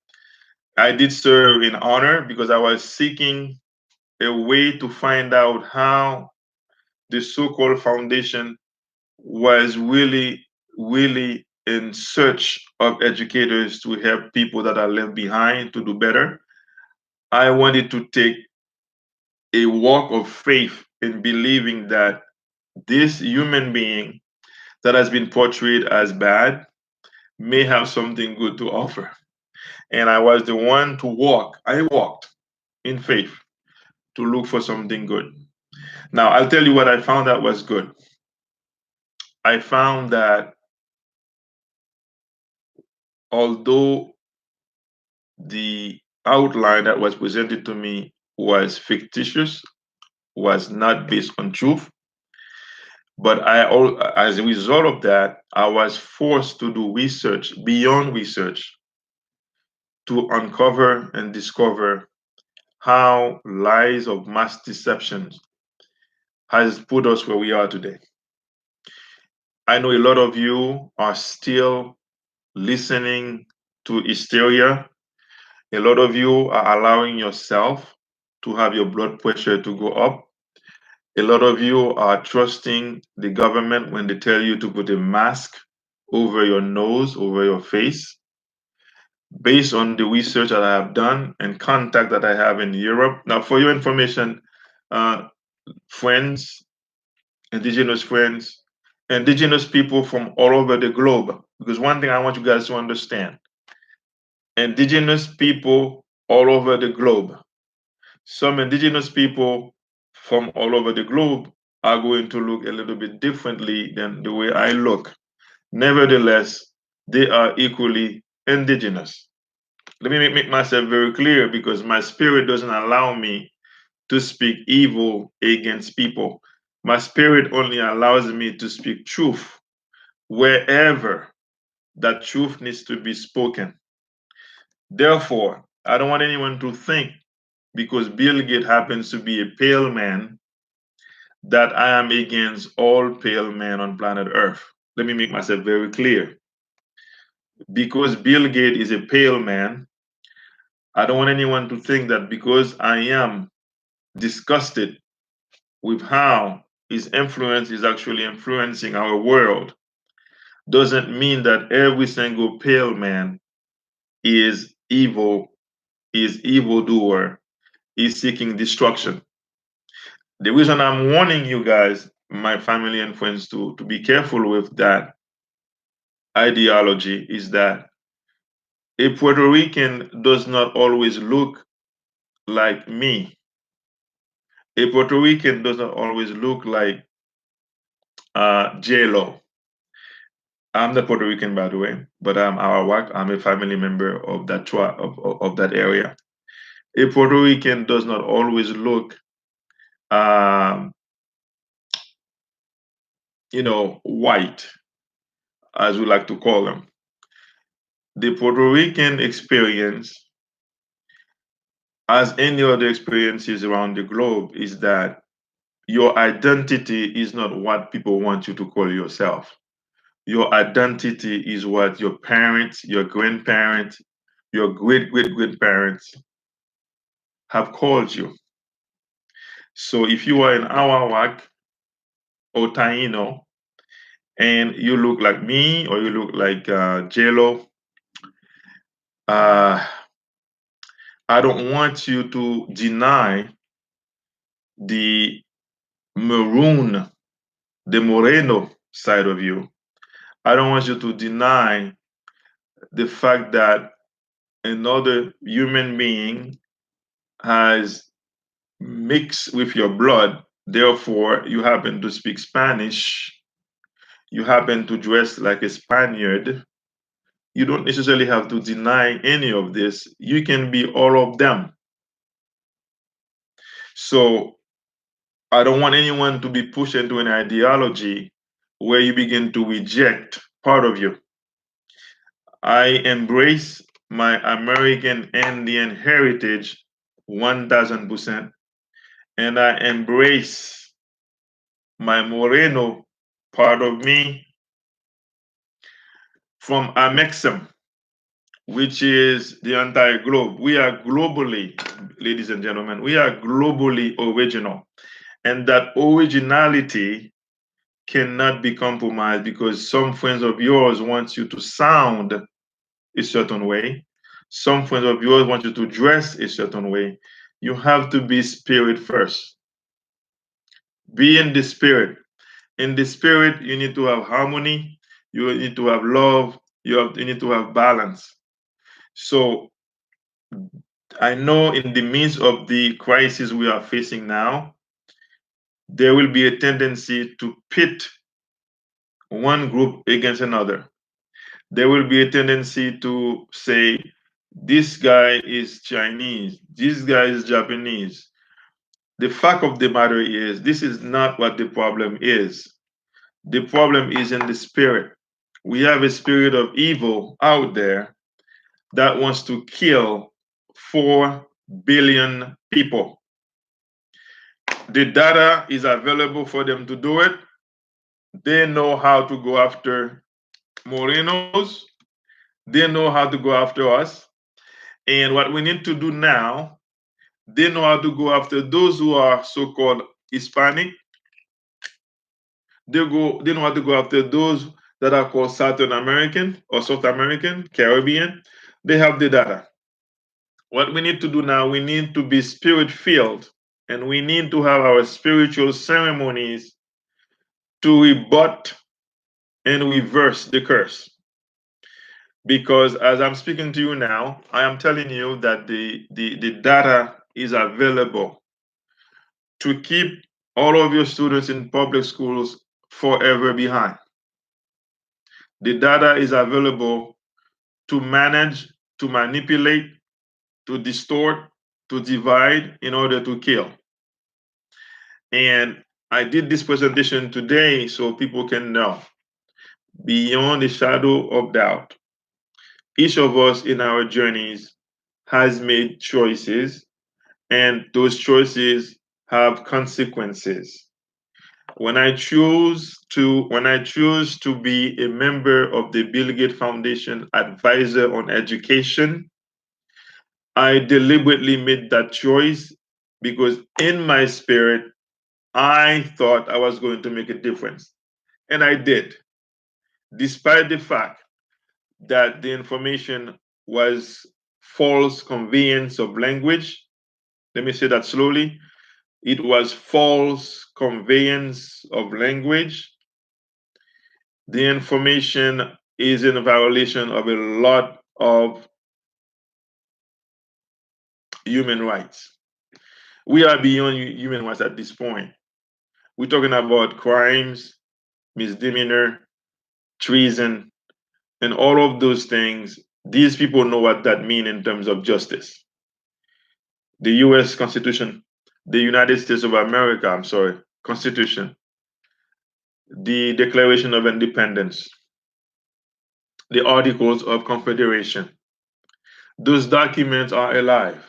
I did serve in honor because I was seeking a way to find out how the so-called foundation was really in search of educators to help people that are left behind to do better. I wanted to take a walk of faith in believing that this human being that has been portrayed as bad may have something good to offer. And I was the one to walk. I walked in faith to look for something good. Now, I'll tell you what I found that was good. I found that although the outline that was presented to me was fictitious, was not based on truth, but as a result of that, I was forced to do research beyond research to uncover and discover how lies of mass deception has put us where we are today. I know a lot of you are still listening to hysteria. A lot of you are allowing yourself to have your blood pressure to go up. A lot of you are trusting the government when they tell you to put a mask over your nose, over your face. Based on the research that I have done and contact that I have in Europe. Now, for your information, uh, friends, indigenous people from all over the globe, because one thing I want you guys to understand, indigenous people all over the globe. Some indigenous people from all over the globe are going to look a little bit differently than the way I look. Nevertheless, they are equally indigenous. Let me make myself very clear because my spirit doesn't allow me to speak evil against people. My spirit only allows me to speak truth wherever that truth needs to be spoken. Therefore, I don't want anyone to think because Bill Gates happens to be a pale man that I am against all pale men on planet Earth. Let me make myself very clear. Because Bill Gates is a pale man, I don't want anyone to think that because I am disgusted with how his influence is actually influencing our world, doesn't mean that every single pale man is evil, is evildoer, is seeking destruction. The reason I'm warning you guys, my family and friends, to be careful with that ideology is that a Puerto Rican does not always look like me. A Puerto Rican does not always look like J-Lo. I'm not Puerto Rican, by the way, but I'm Arawak. I'm a family member of that tribe, of that area. A Puerto Rican does not always look, um, white, as we like to call them. The Puerto Rican experience, as any other experiences around the globe, is that your identity is not what people want you to call yourself. Your identity is what your parents, your grandparents, your great great grandparents have called you. So if you are an Arawak or Taino and you look like me or you look like JLo, uh, I don't want you to deny the maroon, the moreno side of you. I don't want you to deny the fact that another human being has mixed with your blood. Therefore, you happen to speak Spanish. You happen to dress like a Spaniard. You don't necessarily have to deny any of this. You can be all of them. So I don't want anyone to be pushed into an ideology where you begin to reject part of you. I embrace my American Indian heritage 1000%, and I embrace my Moreno part of me from Amexem, which is the entire globe. We are globally, ladies and gentlemen, we are globally original. And that originality cannot be compromised because some friends of yours want you to sound a certain way. Some friends of yours want you to dress a certain way. You have to be spirit first. Be in the spirit. In the spirit, you need to have harmony. You need to have love. You need to have balance. So I know in the midst of the crisis we are facing now, there will be a tendency to pit one group against another. There will be a tendency to say, this guy is Chinese, this guy is Japanese. The fact of the matter is, this is not what the problem is. The problem is in the spirit. We have a spirit of evil out there that wants to kill 4 billion people. The data is available for them to do it. They know how to go after Morenos. They know how to go after us. And what we need to do now, they know how to go after those who are so-called Hispanic. They know how to go after those that are called South American or South American, Caribbean. They have the data. What we need to do now, we need to be spirit filled, and we need to have our spiritual ceremonies to rebut and reverse the curse. Because as I'm speaking to you now, I am telling you that the data is available to keep all of your students in public schools forever behind. The data is available to manage, to manipulate, to distort, to divide in order to kill. And I did this presentation today so people can know, beyond a shadow of doubt, each of us in our journeys has made choices, and those choices have consequences. When I choose to be a member of the Bill Gates Foundation advisor on education, I deliberately made that choice because in my spirit I thought I was going to make a difference, and I did, despite the fact that the information was false conveyance of language. Let me say that slowly. It was false conveyance of language. The information is in violation of a lot of human rights. We are beyond human rights at this point. We're talking about crimes, misdemeanor, treason, and all of those things. These people know what that means in terms of justice. The US Constitution, the United States of America, I'm sorry, Constitution, the Declaration of Independence, the Articles of Confederation. Those documents are alive.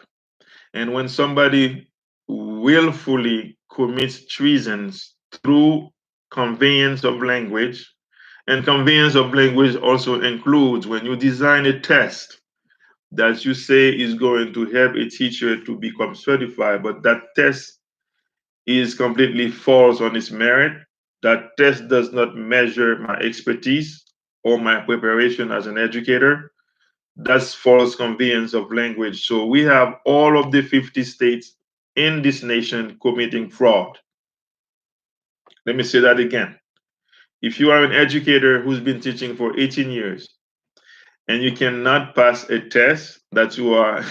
And when somebody willfully commits treasons through conveyance of language, and conveyance of language also includes when you design a test that you say is going to help a teacher to become certified, but that test is completely false on its merit. That test does not measure my expertise or my preparation as an educator. That's false conveyance of language. So we have all of the 50 states in this nation committing fraud. Let me say that again. If you are an educator who's been teaching for 18 years and you cannot pass a test that you are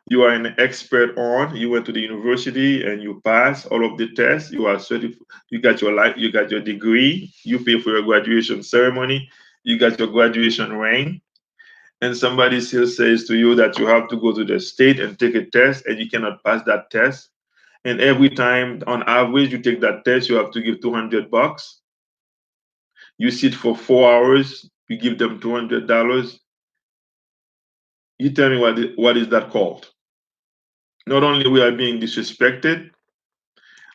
you are an expert on, you went to the university and you pass all of the tests, you are certified, you got your life, you got your degree, you pay for your graduation ceremony, you got your graduation ring, and somebody still says to you that you have to go to the state and take a test and you cannot pass that test, and every time on average you take that test you have to give $200. You sit for 4 hours, you give them $200. You tell me what is that called? Not only we are being disrespected,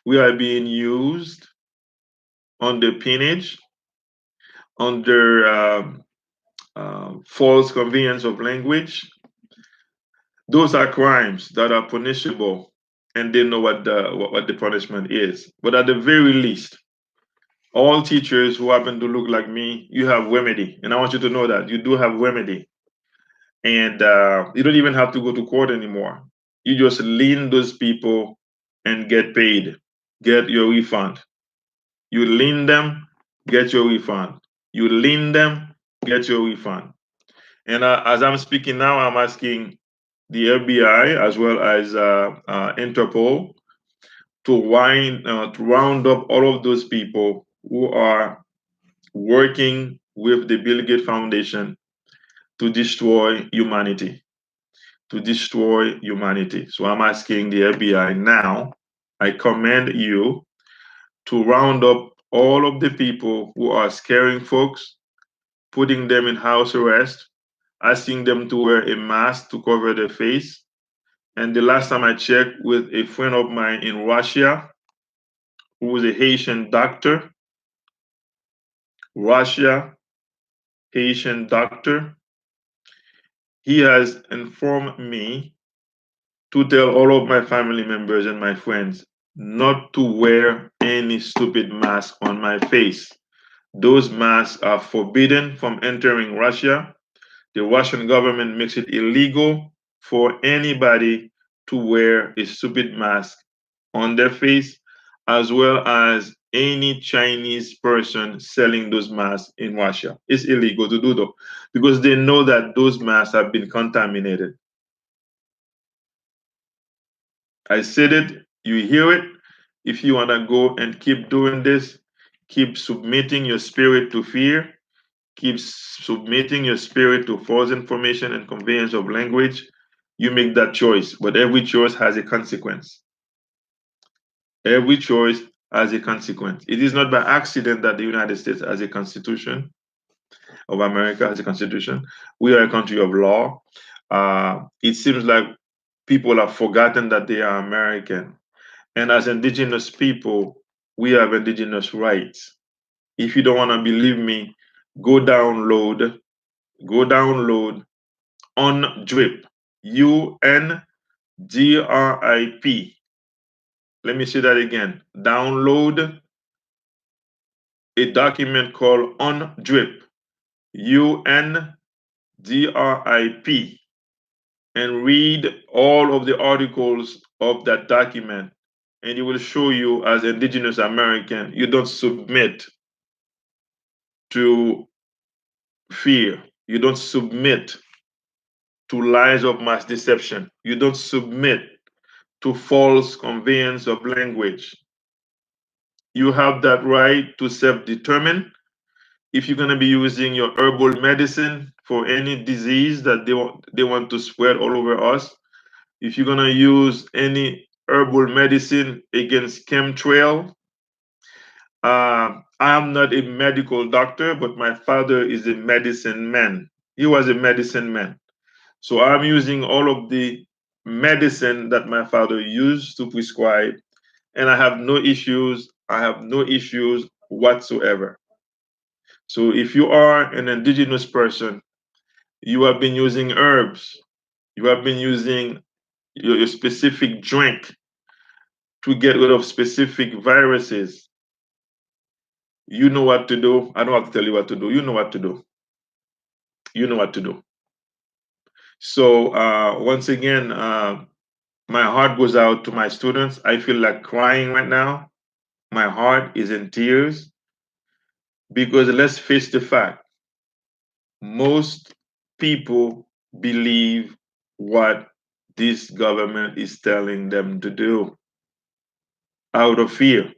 we are being used under peonage, under false conveyance of language. Those are crimes that are punishable, and they know what the punishment is. But at the very least, all teachers who happen to look like me, you have remedy, and I want you to know that you do have remedy, and you don't even have to go to court anymore. You just lien those people and get paid, get your refund. You lien them, get your refund. You lien them, get your refund. And as I'm speaking now, I'm asking the FBI as well as Interpol to round up all of those people who are working with the Bill Gates Foundation to destroy humanity. To destroy humanity. So I'm asking the FBI now, I command you to round up all of the people who are scaring folks, putting them in house arrest, asking them to wear a mask to cover their face. And the last time I checked with a friend of mine in Russia, who was a Haitian doctor, Russia, Haitian doctor, He has informed me to tell all of my family members and my friends not to wear any stupid mask on my face. Those masks are forbidden from entering Russia. The Russian government makes it illegal for anybody to wear a stupid mask on their face, as well as any Chinese person selling those masks in Russia. It's illegal to do that because they know that those masks have been contaminated. I said it, you hear it. If you want to go and keep doing this, keep submitting your spirit to fear, keep submitting your spirit to false information and conveyance of language. You make that choice, but every choice has a consequence. Every choice has a consequence. It is not by accident that the United States has a constitution, of America has a constitution. We are a country of law. It seems like people have forgotten that they are American. And as indigenous people, we have indigenous rights. If you don't want to believe me, go download, go download UNDRIP, UNDRIP. Let me say that again. Download a document called UNDRIP, UNDRIP, and read all of the articles of that document. And it will show you, as indigenous American, you don't submit to fear. You don't submit to lies of mass deception. You don't submit to false conveyance of language. You have that right to self-determine if you're going to be using your herbal medicine for any disease that they want to spread all over us. If you're going to use any herbal medicine against chemtrail, I am not a medical doctor, but my father is a medicine man. He was a medicine man. So I'm using all of the medicine that my father used to prescribe, and I have no issues. I have no issues whatsoever. So if you are an indigenous person, you have been using herbs, you have been using your specific drink to get rid of specific viruses. You know what to do. I don't have to tell you what to do. You know what to do. You know what to do. So once again, my heart goes out to my students. I feel like crying right now. My heart is in tears because let's face the fact, most people believe what this government is telling them to do out of fear.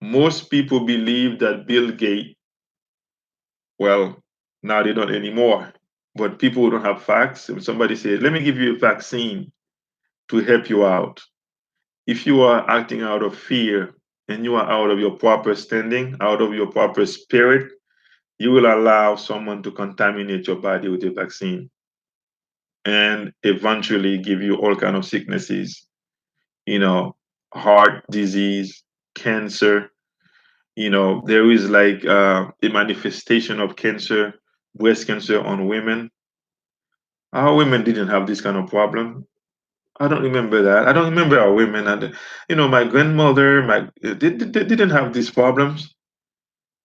Most people believe that Bill Gates, well, now they don't anymore, but people who don't have facts, if somebody says, let me give you a vaccine to help you out. If you are acting out of fear and you are out of your proper standing, out of your proper spirit, you will allow someone to contaminate your body with a vaccine and eventually give you all kind of sicknesses, you know, heart disease, cancer. There is like a manifestation of cancer, breast cancer on women. Our women didn't have this kind of problem. I don't remember that. I don't remember our women. And my grandmother, they didn't have these problems.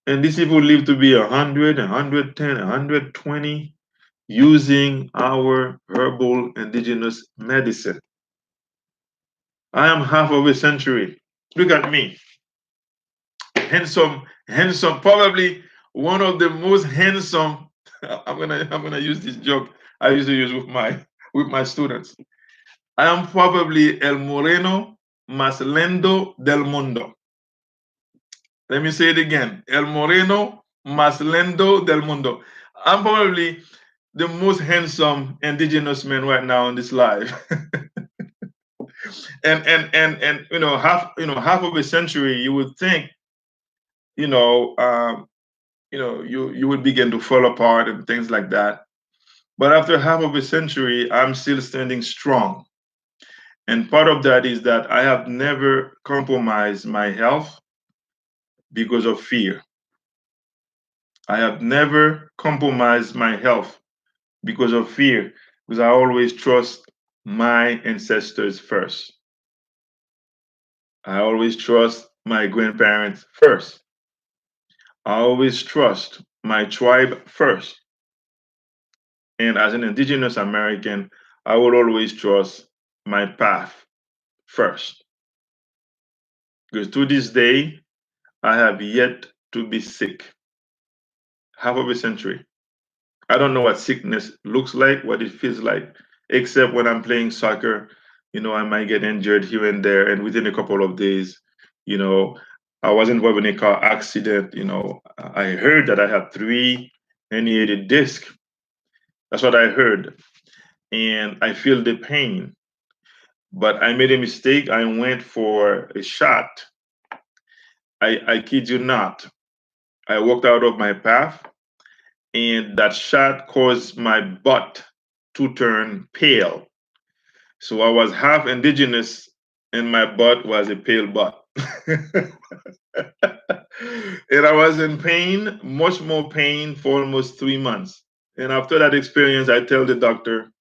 And these people live to be 100, 110, 120 using our herbal indigenous medicine. I am half of a century. Look at me. Handsome, probably one of the most handsome. I'm gonna use this joke I used to use with my students. I am probably el moreno más lindo del mundo. Let me say it again. El moreno más lindo del mundo. I'm probably the most handsome indigenous man right now in this life. And half of a century, you would think, you know, um, you would begin to fall apart and things like that. But after half of a century, I'm still standing strong. And part of that is that I have never compromised my health because of fear. I have never compromised my health because of fear, because I always trust my ancestors first. I always trust my grandparents first. I always trust my tribe first. And as an indigenous American, I will always trust my path first. Because to this day, I have yet to be sick. Half of a century. I don't know what sickness looks like, what it feels like, except when I'm playing soccer. I might get injured here and there, and within a couple of days, you know, I was involved in a car accident. I heard that I had three herniated discs. That's what I heard, and I feel the pain. But I made a mistake. I went for a shot. I kid you not. I walked out of my path, and that shot caused my butt to turn pale. So I was half indigenous, and my butt was a pale butt. And I was in pain, much more pain, for almost 3 months. And after that experience, I tell the doctor,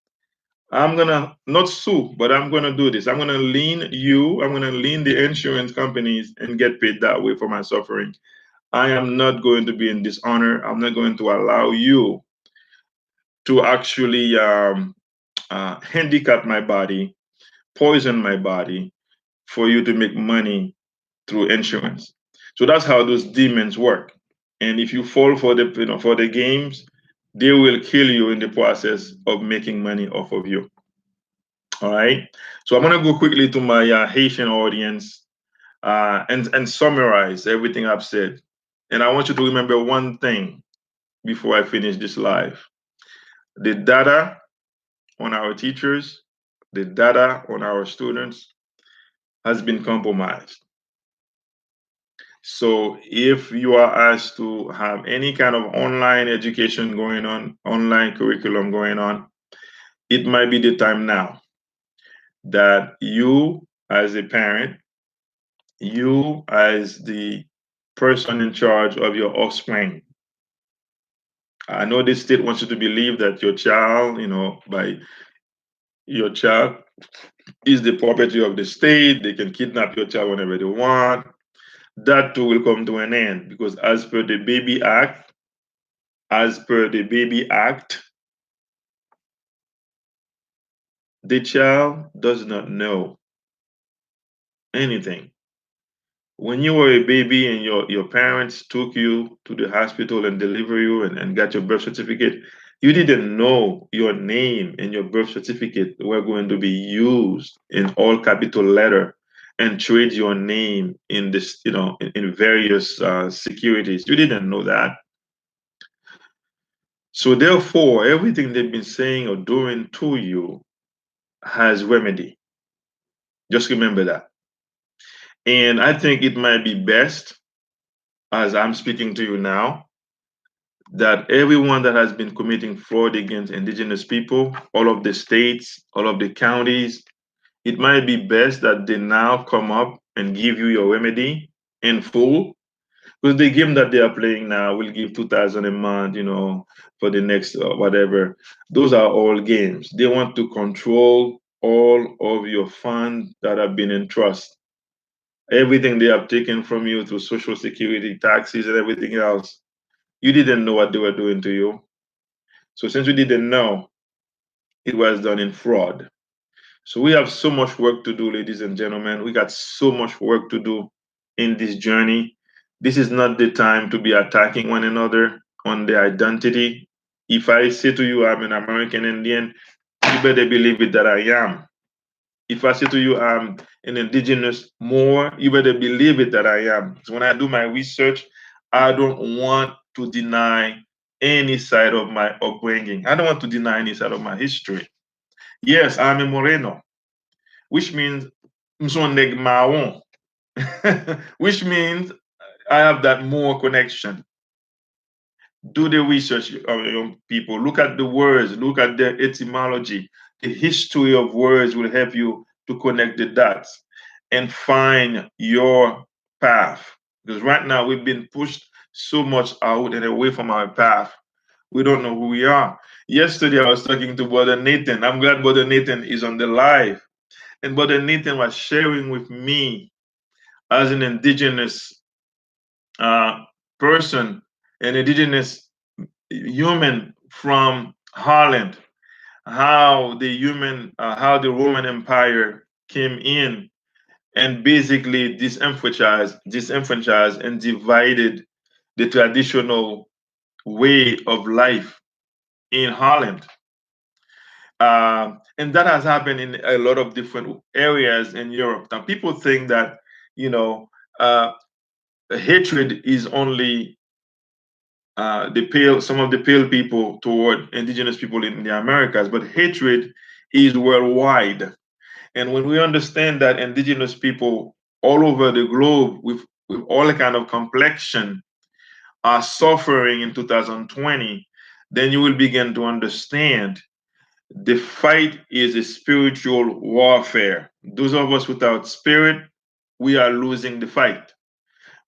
I'm gonna not sue, but I'm gonna do this. I'm gonna lean the insurance companies and get paid that way for my suffering. I am not going to be in dishonor. I'm not going to allow you to actually handicap my body, poison my body for you to make money through insurance. So that's how those demons work. And if you fall for the games, they will kill you in the process of making money off of you. All right. So I'm gonna go quickly to my Haitian audience and summarize everything I've said. And I want you to remember one thing before I finish this live: the data on our teachers, the data on our students has been compromised. So if you are asked to have any kind of online education going on, online curriculum going on, it might be the time now that you, as a parent, you, as the person in charge of your offspring, I know this state wants you to believe that your child, by your child is the property of the state. They can kidnap your child whenever they want. That too will come to an end because, as per the Baby Act, the child does not know anything. When you were a baby and your parents took you to the hospital and delivered you and got your birth certificate, you didn't know your name and your birth certificate were going to be used in all capital letter and trade your name in this, in various securities. You didn't know that. So therefore, everything they've been saying or doing to you has remedy. Just remember that. And I think it might be best, as I'm speaking to you now, that everyone that has been committing fraud against indigenous people, all of the states, all of the counties, it might be best that they now come up and give you your remedy in full. Because the game that they are playing now will give 2,000 a month, for the next whatever. Those are all games. They want to control all of your funds that have been in trust. Everything they have taken from you through social security, taxes, and everything else. You didn't know what they were doing to you. So since you didn't know, it was done in fraud. So we have so much work to do, ladies and gentlemen. We got so much work to do in this journey. This is not the time to be attacking one another on their identity. If I say to you, I'm an American Indian, you better believe it that I am. If I say to you, I'm an indigenous Moor, you better believe it that I am. So when I do my research, I don't want to deny any side of my upbringing. I don't want to deny any side of my history. Yes, I'm a Moreno, which means Msoneg Maon, which means I have that more connection. Do the research, young people. Look at the words, look at their etymology. The history of words will help you to connect the dots and find your path. Because right now we've been pushed so much out and away from our path. We don't know who we are. Yesterday, I was talking to Brother Nathan. I'm glad Brother Nathan is on the live. And Brother Nathan was sharing with me as an indigenous uh, person, an indigenous human from Holland, how the Roman Empire came in and basically disenfranchised and divided the traditional way of life in Holland. And that has happened in a lot of different areas in Europe. Now, people think that, you know, uh, hatred is only some of the pale people toward indigenous people in the Americas, but hatred is worldwide. And when we understand that indigenous people all over the globe with all kind of complexion are suffering in 2020, then you will begin to understand the fight is a spiritual warfare. Those of us without spirit, we are losing the fight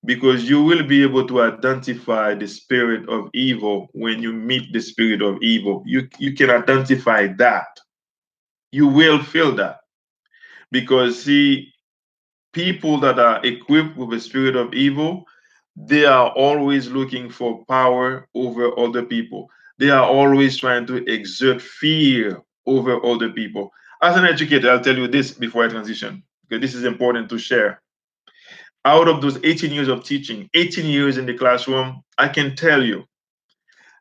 because you will be able to identify the spirit of evil when you meet the spirit of evil. You can identify that. You will feel that because, see, people that are equipped with a spirit of evil, they are always looking for power over other people. They are always trying to exert fear over other people. As an educator, I'll tell you this before I transition, because this is important to share. Out of those 18 years of teaching, 18 years in the classroom, I can tell you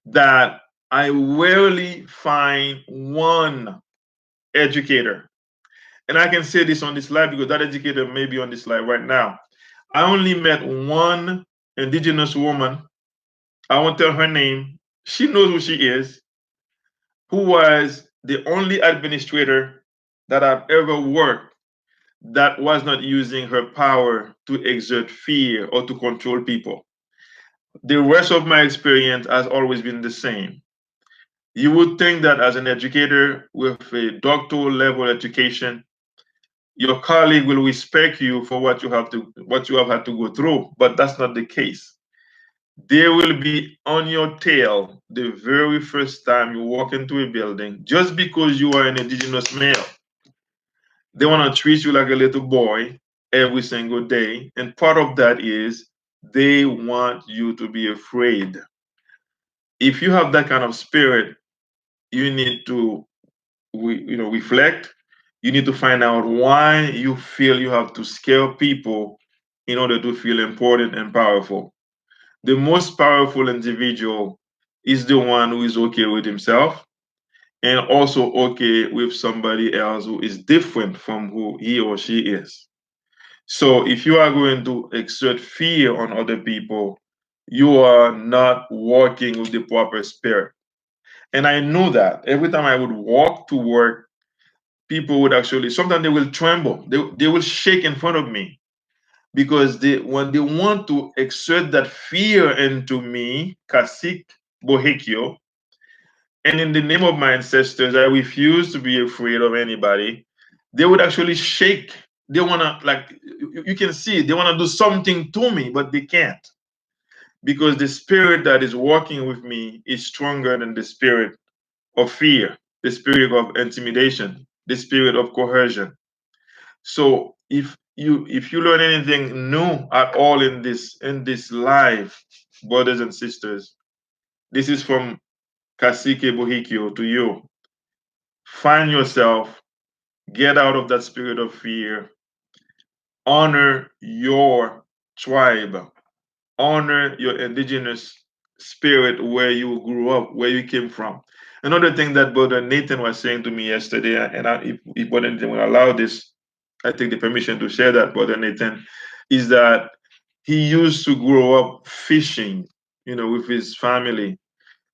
that I rarely find one educator, and I can say this on this slide because that educator may be on this slide right now. I only met one indigenous woman. I won't tell her name. She knows who she is, who was the only administrator that I've ever worked that was not using her power to exert fear or to control people. The rest of my experience has always been the same. You would think that as an educator with a doctoral level education, your colleague will respect you for what you have had to go through, but that's not the case. They will be on your tail the very first time you walk into a building just because you are an indigenous male. They want to treat you like a little boy every single day. And part of that is they want you to be afraid. If you have that kind of spirit, you need to reflect. You need to find out why you feel you have to scare people in order to feel important and powerful. The most powerful individual is the one who is okay with himself and also okay with somebody else who is different from who he or she is. So if you are going to exert fear on other people, you are not working with the proper spirit. And I knew that every time I would walk to work, people would actually, sometimes they will tremble, they will shake in front of me because when they want to exert that fear into me, Kasik Bohekyo, and in the name of my ancestors, I refuse to be afraid of anybody, they would actually shake. They want to, like, you can see, they want to do something to me, but they can't because the spirit that is working with me is stronger than the spirit of fear, the spirit of intimidation, the spirit of coercion. So if you learn anything new at all in this life, brothers and sisters, this is from Kasike Bohikyo to you. Find yourself, get out of that spirit of fear, honor your tribe, honor your indigenous spirit where you grew up, where you came from. Another thing that Brother Nathan was saying to me yesterday, and if Brother Nathan will allow this, I take the permission to share that, Brother Nathan, is that he used to grow up fishing, with his family.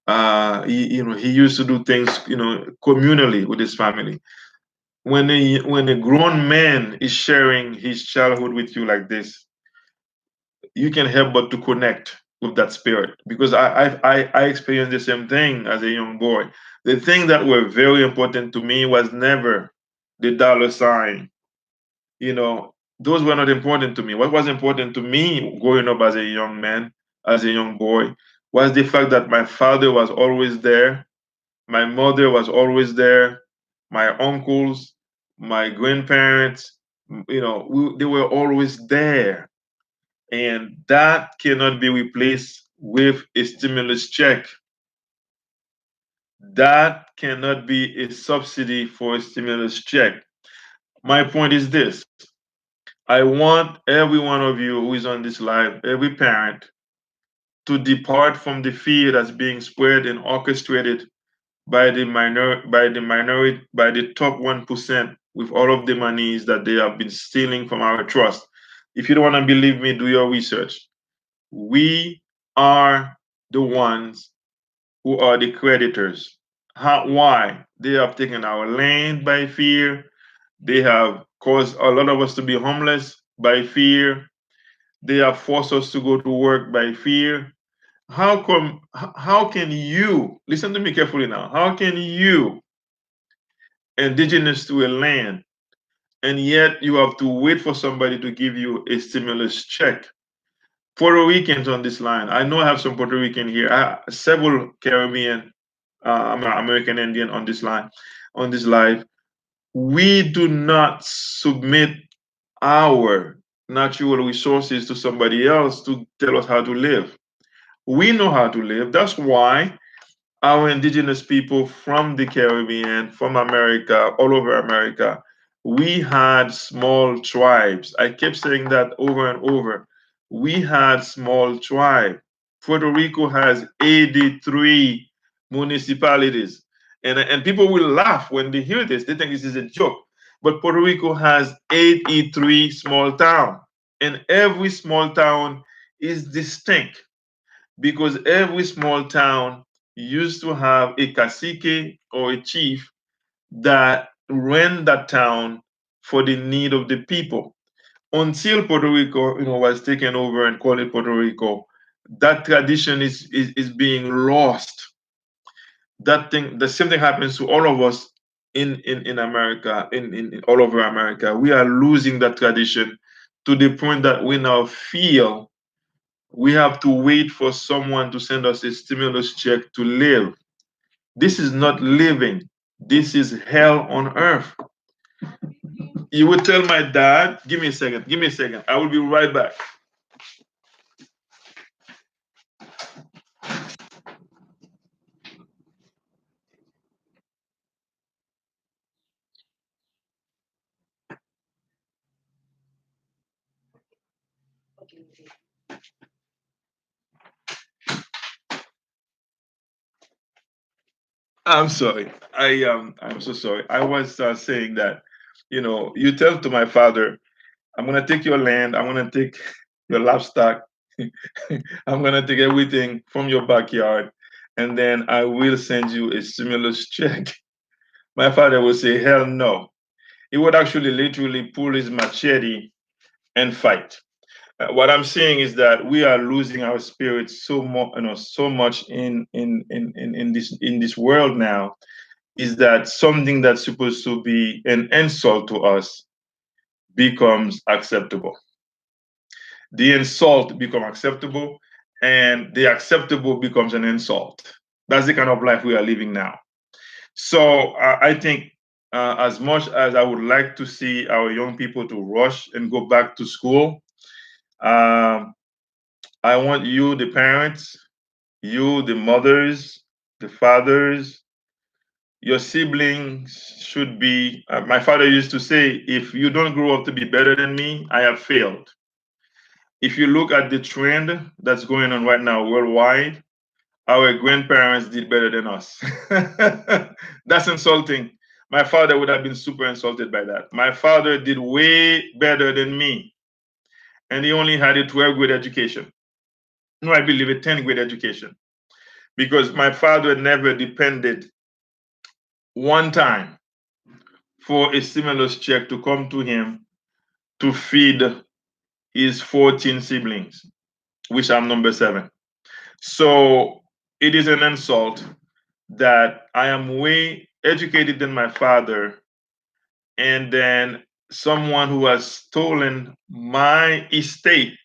He used to do things, communally with his family. When a grown man is sharing his childhood with you like this, you can help but to connect with that spirit because I experienced the same thing as a young boy. The thing that were very important to me was never the dollar sign. Those were not important to me. What was important to me growing up as a young man, as a young boy, was the fact that my father was always there My mother was always there. My uncles, my grandparents, they were always there. And that cannot be replaced with a stimulus check. That cannot be a subsidy for a stimulus check. My point is this: I want every one of you who is on this live, every parent, to depart from the fear that's being spread and orchestrated by the top 1% with all of the monies that they have been stealing from our trust. If you don't want to believe me, do your research. We are the ones who are the creditors. Why? They have taken our land by fear. They have caused a lot of us to be homeless by fear. They have forced us to go to work by fear. How can you, listen to me carefully now, how can you, indigenous to a land, and yet you have to wait for somebody to give you a stimulus check? Puerto Ricans on this line, I know I have some Puerto Rican here, several Caribbean, American Indian on this line, on this live. We do not submit our natural resources to somebody else to tell us how to live. We know how to live. That's why our indigenous people from the Caribbean, from America, all over America, we had small tribes. I kept saying that over and over. We had small tribes. Puerto Rico has 83 municipalities. And people will laugh when they hear this. They think this is a joke. But Puerto Rico has 83 small towns. And every small town is distinct because every small town used to have a cacique or a chief that ran that town for the need of the people. Until Puerto Rico, was taken over and called it Puerto Rico, that tradition is being lost. The same thing happens to all of us in America, in all over America. We are losing that tradition to the point that we now feel we have to wait for someone to send us a stimulus check to live. This is not living. This is hell on earth. You would tell my dad, give me a second, give me a second. I will be right back. I'm sorry. I'm so sorry. I was saying that, you tell to my father, I'm gonna take your land, I'm gonna take your livestock, I'm gonna take everything from your backyard, and then I will send you a stimulus check. My father would say, hell no. He would actually literally pull his machete and fight. What I'm saying is that we are losing our spirit so much in this world now. Is that something that's supposed to be an insult to us becomes acceptable? The insult becomes acceptable, and the acceptable becomes an insult. That's the kind of life we are living now. So I think, as much as I would like to see our young people to rush and go back to school, um, I want you, the parents, you, the mothers, the fathers, your siblings should be. My father used to say, if you don't grow up to be better than me, I have failed. If you look at the trend that's going on right now worldwide, our grandparents did better than us. That's insulting. My father would have been super insulted by that. My father did way better than me, and he only had a 12th grade education. No, I believe a 10th grade education, because my father never depended one time for a stimulus check to come to him to feed his 14 siblings, which I'm number 7. So it is an insult that I am way educated than my father, and then someone who has stolen my estate,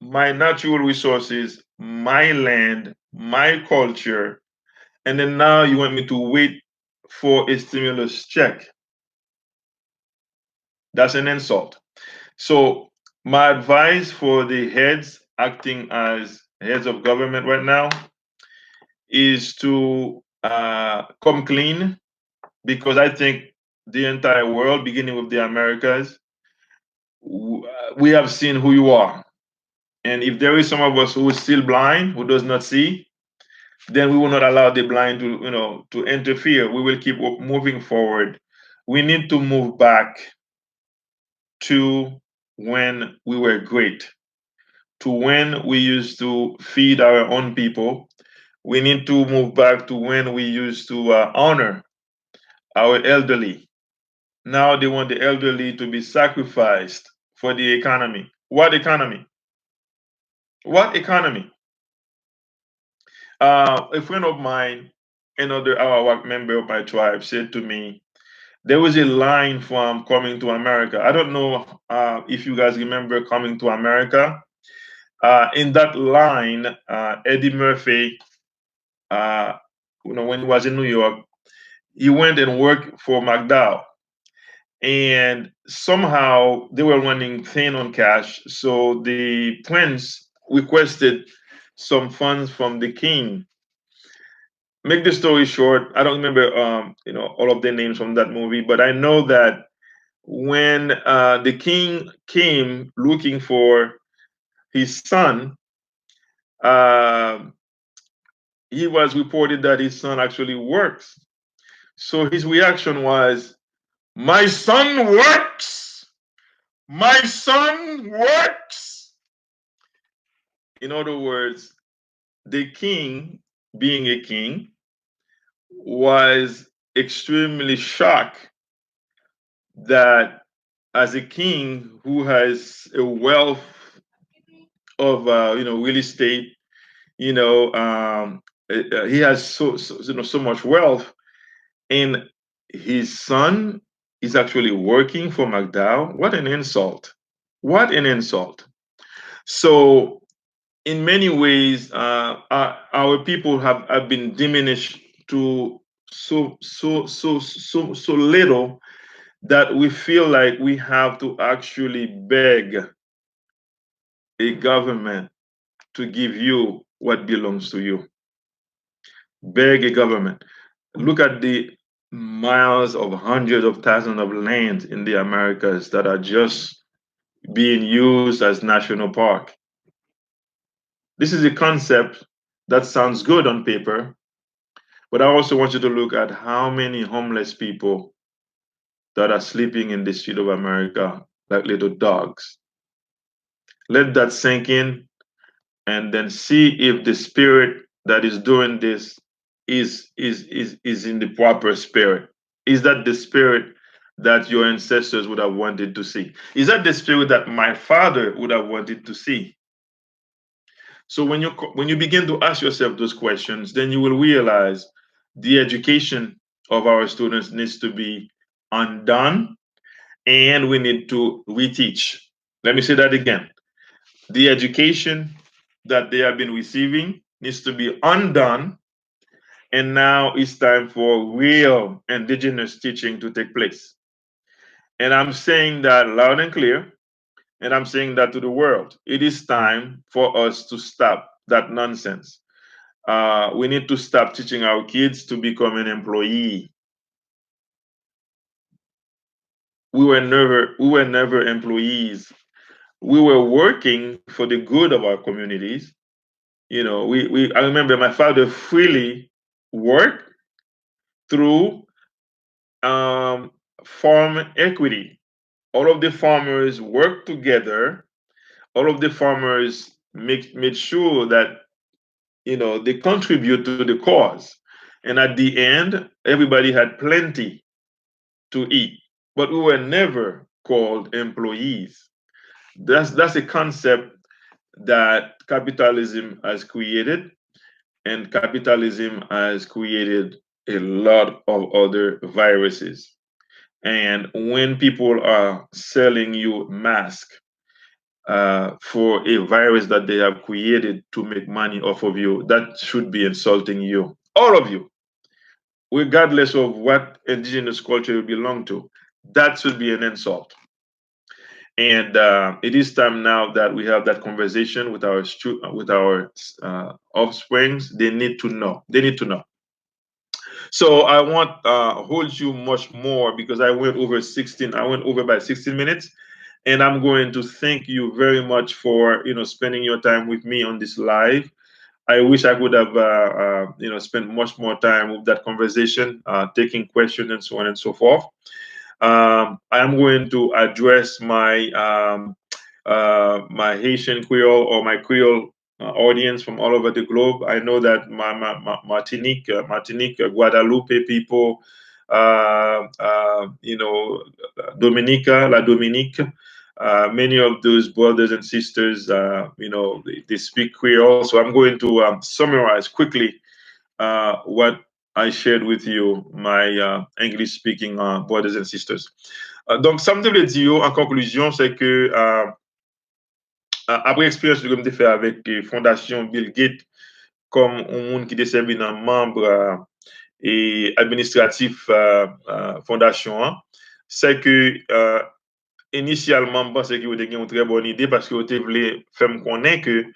my natural resources, my land, my culture, and then now you want me to wait for a stimulus check. That's an insult. So my advice for the heads acting as heads of government right now is to come clean, because I think the entire world, beginning with the Americas, we have seen who you are. And if there is some of us who is still blind, who does not see, then we will not allow the blind to, to interfere. We will keep moving forward. We need to move back to when we were great, to when we used to feed our own people. We need to move back to when we used to honor our elderly. Now they want the elderly to be sacrificed for the economy. What economy? What economy? A friend of mine, another Arawak member of my tribe, said to me, there was a line from Coming to America. I don't know if you guys remember Coming to America. In that line, Eddie Murphy, when he was in New York, he went and worked for McDowell. And somehow they were running thin on cash. So the prince requested some funds from the king. Make the story short, I don't remember all of the names from that movie, but I know that when the king came looking for his son, uh, he was reported that his son actually works. So his reaction was, "My son works! My son works!" In other words, the king, being a king, was extremely shocked that as a king who has a wealth of real estate, you know um, he has so much wealth, and his son is actually working for McDowell. What an insult! What an insult! So in many ways, our people have been diminished to so little that we feel like we have to actually beg a government to give you what belongs to you. Beg a government. Look at the miles of hundreds of thousands of lands in the Americas that are just being used as national park. This is a concept that sounds good on paper, but I also want you to look at how many homeless people that are sleeping in the street of America like little dogs. Let that sink in, and then see if the spirit that is doing this is in the proper spirit. Is that the spirit that your ancestors would have wanted to see? Is that the spirit that my father would have wanted to see? So when you begin to ask yourself those questions, then you will realize the education of our students needs to be undone, and we need to reteach. Let me say that again. The education that they have been receiving needs to be undone, and now it's time for real indigenous teaching to take place. And I'm saying that loud and clear, and I'm saying that to the world. It is time for us to stop that nonsense. We need to stop teaching our kids to become an employee. We were never employees. We were working for the good of our communities. I remember my father freely worked through farm equity. All of the farmers worked together. All of the farmers made sure that they contribute to the cause, and at the end, everybody had plenty to eat. But we were never called employees. That's a concept that capitalism has created, and capitalism has created a lot of other viruses. And when people are selling you masks for a virus that they have created to make money off of you, that should be insulting you, all of you. regardless of what indigenous culture you belong to. That should be an insult. And it is time now that we have that conversation with our offsprings. They need to know. They need to know. So I won't hold you much more because I went over 16. I went over by 16 minutes, and I'm going to thank you very much for spending your time with me on this live. I wish I could have spent much more time with that conversation, taking questions and so on and so forth. I'm going to address my Haitian Creole or my Creole audience from all over the globe. I know that my Martinique, Guadeloupe people, Dominica, La Dominique. Many of those brothers and sisters, they speak Creole. So I'm going to summarize quickly what I shared with you, my English-speaking brothers and sisters. Donc, ça me devait dire en conclusion, c'est que après expérience que je fait avec Fondation Bill Gates, comme un monde qui est servi dans membre et administratif fondation, c'est que initialement, je pensais que vous avez une très bonne idée parce que vous voulez faire me connaître que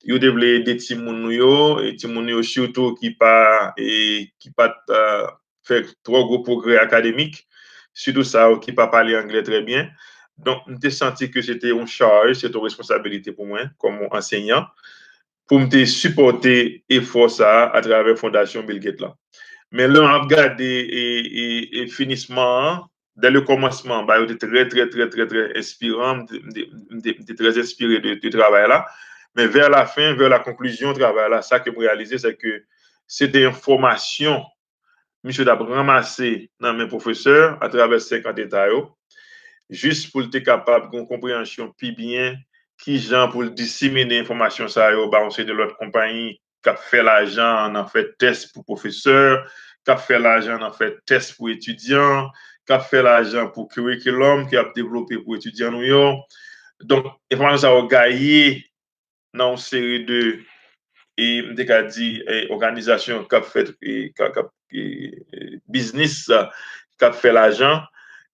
vous voulez aider les gens et les gens surtout qui pas fait trop gros progrès académique, surtout ça qui pas parler anglais très bien. Donc, j'ai senti que c'était une charge, c'était une responsabilité pour moi comme enseignant pour me supporter l'effort ça à travers la Fondation Bill Gates là. Mais là, on a regardé et finissement, dès le commencement, bah, j'étais très, très, très, très, très inspirant, j'étais très inspiré de travail là. Mais vers la fin, vers la conclusion du travail là, ça que je réalisé, c'est que c'était une formation, monsieur d'ab ramassé dans mes professeurs à travers 50 États, juste pour être capable d'une compréhension plus bien, qui gens pour disséminer l'information, ça, bah, on sait de l'autre compagnie qui a fait l'argent, on a fait test pour professeurs, qui a fait l'argent, on a fait test pour étudiants, qui a fait l'argent pour curriculum, qui a développé pour étudiants New York. Donc, l'information, ça a gagné dans une série de et dit organisation qui a fait business qui a fait l'argent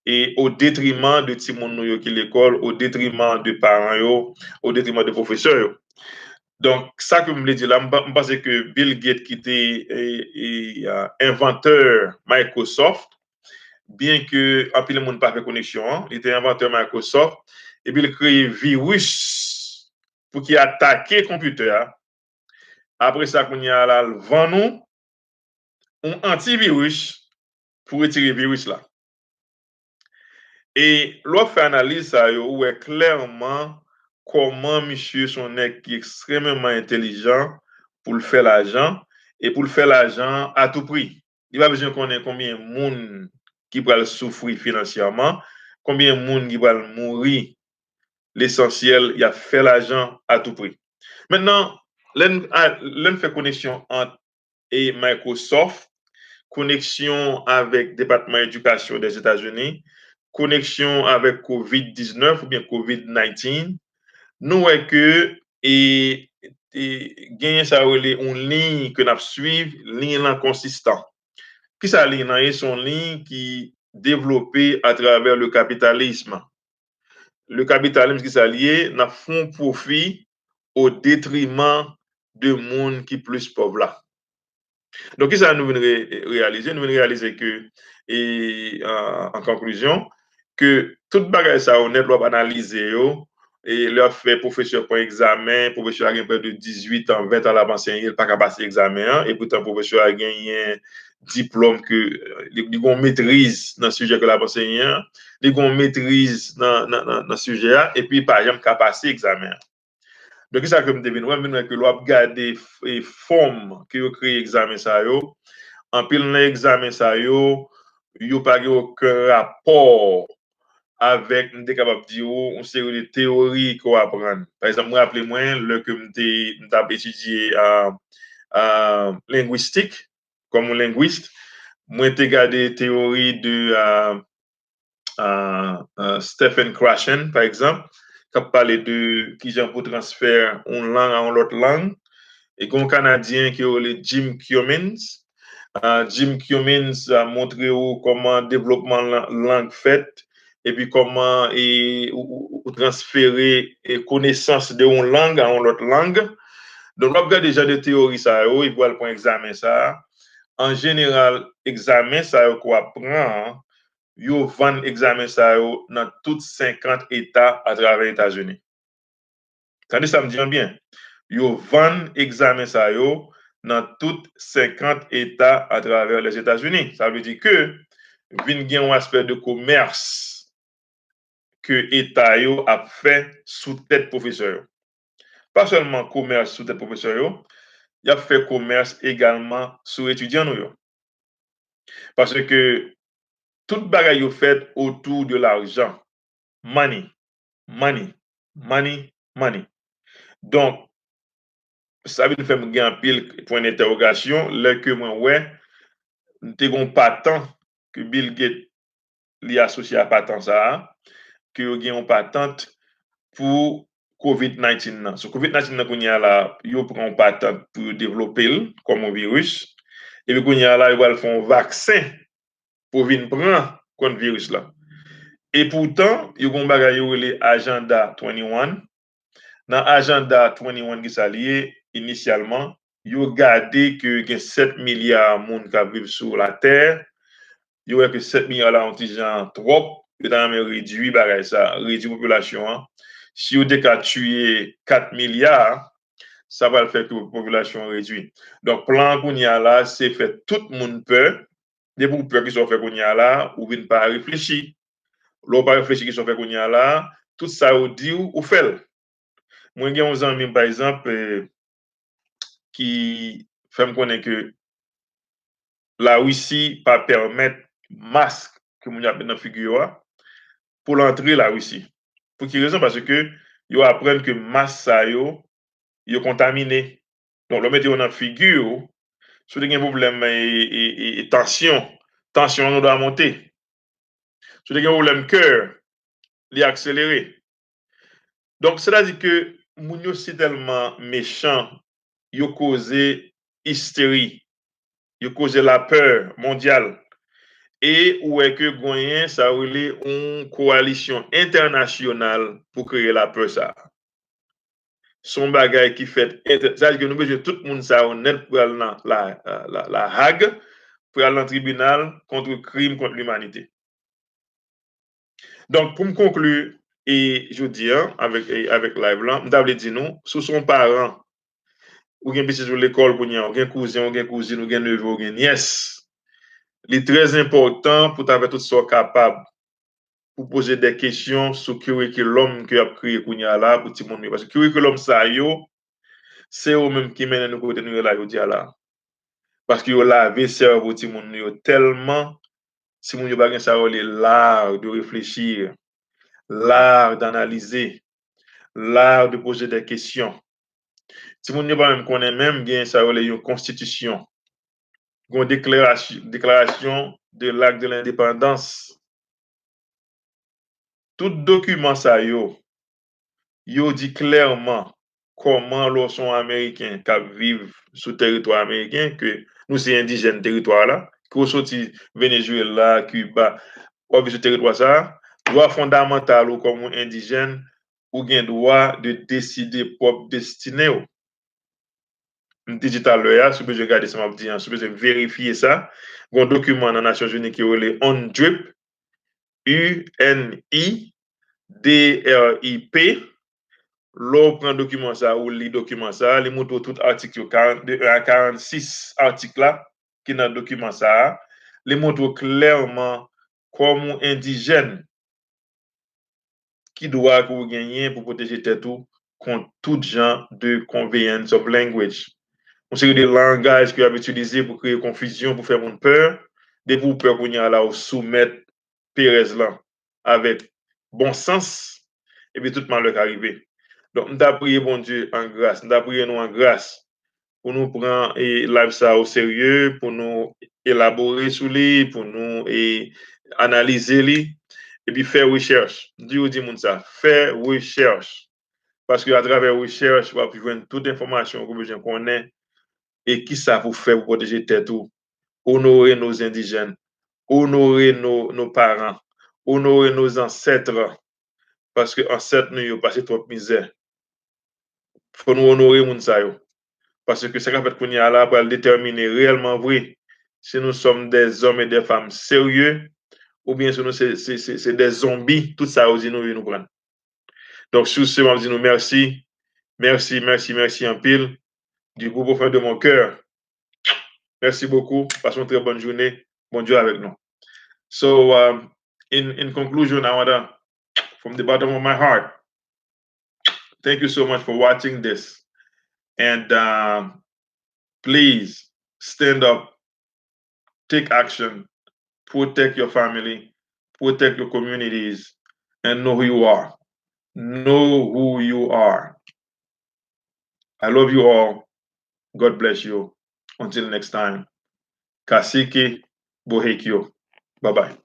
et au détriment de tout le monde qui l'école, au détriment de parents, au détriment de professeurs. Donc, ça que je voulais dire là, je pense que Bill Gates, qui était inventeur Microsoft, bien que un peu le monde pas fait connexion, il était inventeur Microsoft, et puis il crée virus pour qu'il attaque le computer. Après ça, qu'on y a là, vend nous un antivirus pour retirer le virus là. Et l'autre fait analyse ça, où est clairement comment monsieur son extrêmement intelligent pour le faire l'argent et pour le faire l'argent à tout prix. Il va besoin qu'on ait combien de monde qui va souffrir financièrement, combien de monde qui va mourir. L'essentiel, il a fait l'argent à tout prix. Maintenant, l'un fait connexion entre et Microsoft, connexion avec le département d'éducation des États-Unis, connexion avec COVID-19 ou bien COVID-19, nous voyons que et gagner ça une ligne que nous suivons, ligne consistant. Qui ça ligne est son ligne qui développée à travers le capitalisme. Le capitalisme qui s'allie n'a font profit au détriment de monde qui plus pauvre là. Donc, ça nous vient réaliser? Nous venons réaliser que, et en conclusion, que toute bagage ça, on doit analyser et leur fait professeur pour examen, professeur a près de 18 ans, 20 ans l'avance, il n'a pas qu'à passer l'examen, et pourtant, professeur a gagné un diplôme que il a maîtrise dans le sujet que l'avance, il a maîtrise dans le sujet, et puis, par exemple, qu'à passer l'examen. Donc, ça que je devine, que l'on garder les formes qui ont créé l'examen, ça, en pile l'examen, ça, yo pas aucun rapport avec, nous sommes capables de dire, une série de théories qu'on apprend. Par exemple, moi, rappelez-moi, le que j'ai étudié linguistique, comme un linguiste, moi, j'ai regardé théorie de Stephen Krashen, par exemple, qui a parlé de qui j'ai pour transfert une langue à une autre langue, et un Canadien qui est Jim Cummins, Jim Cummins a montré comment développement langue fait et puis comment ou transférer connaissance de une langue à une autre langue. Donc, on a déjà des théories, ça, il faut pour examen ça. En général, examen, ça, quoi prend, yo vend examen ça dans tous 50 États à travers les États-Unis. Ça me dit bien. Yo vend examen ça dans tous 50 États à travers les États-Unis. Ça veut dire que vin gen un aspect de commerce que l'État a fait sous tête professeur. Pas seulement commerce sous tête professeur, il a fait commerce également sous étudiants. Parce que toute bagaille fait autour de l'argent. Money, money, money, money. Donc, ça veut faire un pile point d'interrogation. Là que moi, ouais, t'es un patent que Bill Gates li associé à patent ça, que y a une patente pour COVID-19. So, COVID-19, qu'on y a là, il prend un patent pour développer comme un virus. Et puis, qu'on y a là, il va faire un vaccin pour venir prendre contre virus là. Et pourtant, il y a un bagage qui Agenda 21. Dans Agenda 21 qui s'allie, initialement, il y a gardé que 7 milliards de monde qui vivent sur la Terre. Il y a que 7 milliards là, ont gens trop. Il a réduit ça, réduit la population. Si vous avez tué 4 milliards, ça va le faire que la population réduit. Donc, plan qu'on y a là, c'est fait tout le monde peur. Des pour peur qui sont fait qu'on y a là, ou ne pas réfléchir. L'on pas réfléchir qui sont fait qu'on y a là, tout ça ou dit ou fait. Moi, j'ai un ami, par exemple, qui fait me connaître que la Russie pas permettre masque que mon y a dans la figure pour l'entrée la Russie. Pour quelle raison? Parce que ils apprennent que masque ça yo contaminé. Donc, le mettre dans la figure, si vous avez un problème et tension nous doit monter. Si vous avez un problème cœur, il accéléré. Donc, c'est-à-dire que moun c'est tellement méchant, yo causé hystérie, yo causé la peur mondiale. Et où est que Goyen, ça a une coalition internationale pour créer la peur ça. Son bagage qui fait, c'est-à-dire que nous besoin tout le monde ça honnête pour aller dans la Hague, pour aller dans le tribunal contre le crime contre l'humanité. Donc, pour me conclure, et je dis, avec live là, je dire nous, sous son parent, ou bien petit sur l'école pour ou bien cousin, ou bien cousine, ou bien neveu, ou bien nièce. Il est très important pour avoir tout ça capable pour poser des questions sur le curriculum que a créé Kounya là pour tout le monde. Parce que le curriculum ça yo, c'est eux même qui mène nous côté nous là là. Parce que yo lavé cerveau tout le monde tellement si mon yo pas ça l'art de réfléchir, l'art d'analyser, l'art de poser des questions. Si mon yo pas même connaît même bien ça une constitution, une déclaration de l'acte de l'indépendance. Tout document ça yo dit clairement comment les sont américains qui vivent sur le territoire américain, que nous sommes indigènes territoire là, qui sont sortis Venezuela, Cuba, ou sur le territoire ça, droit fondamental ou comme indigène, ou bien droit de décider propre destinée. Digital lawyer, si je regarde ça, si je vérifier ça, un document dans les Nations Unies qui est le UNDRIP, UNIDRIP. L'on prend document ça ou les documents ça, les montre tout article 42 à 46 articles là qui dans le document ça, les montre clairement comme indigène qui doit gagner pour protéger tête tout contre tout genre de conveyance of language. On sait des langages qui ont utilisé pour créer confusion, pour faire mon peur, des pour peur qu'on y a là au soumettre Pérez là avec bon sens et puis tout malheur arrivé. Donc, nous avons prié, bon Dieu, en grâce. Nous avons prié nous en grâce pour nous prendre et live ça au sérieux, pour nous élaborer sur lui, pour nous analyser lui, et puis faire recherche. Dieu dit ça, faire recherche. Parce qu'à travers recherche, on va pouvoir toute information que vous connaissez et qui ça vous fait pour protéger tête tout honorer nos indigènes, honorer nos parents, honorer nos ancêtres, parce que ancêtres nous ont passé trop de misère. Il faut nous honorer moun sa yo. Parce que ça fait qu'on y a là pour déterminer réellement vrai si nous sommes des hommes et des femmes sérieux ou bien si nous c'est des zombies, tout ça aussi nous prendre. Donc sur ce, je vous dis merci, merci en pile du plus profond de mon cœur. Merci beaucoup. Passons une très bonne journée. Bon Dieu avec nous. So, in conclusion, I want to, from the bottom of my heart, thank you so much for watching this. And please stand up, take action, protect your family, protect your communities, and know who you are. Know who you are. I love you all. God bless you. Until next time. Kasiki Bohekyo. Bye-bye.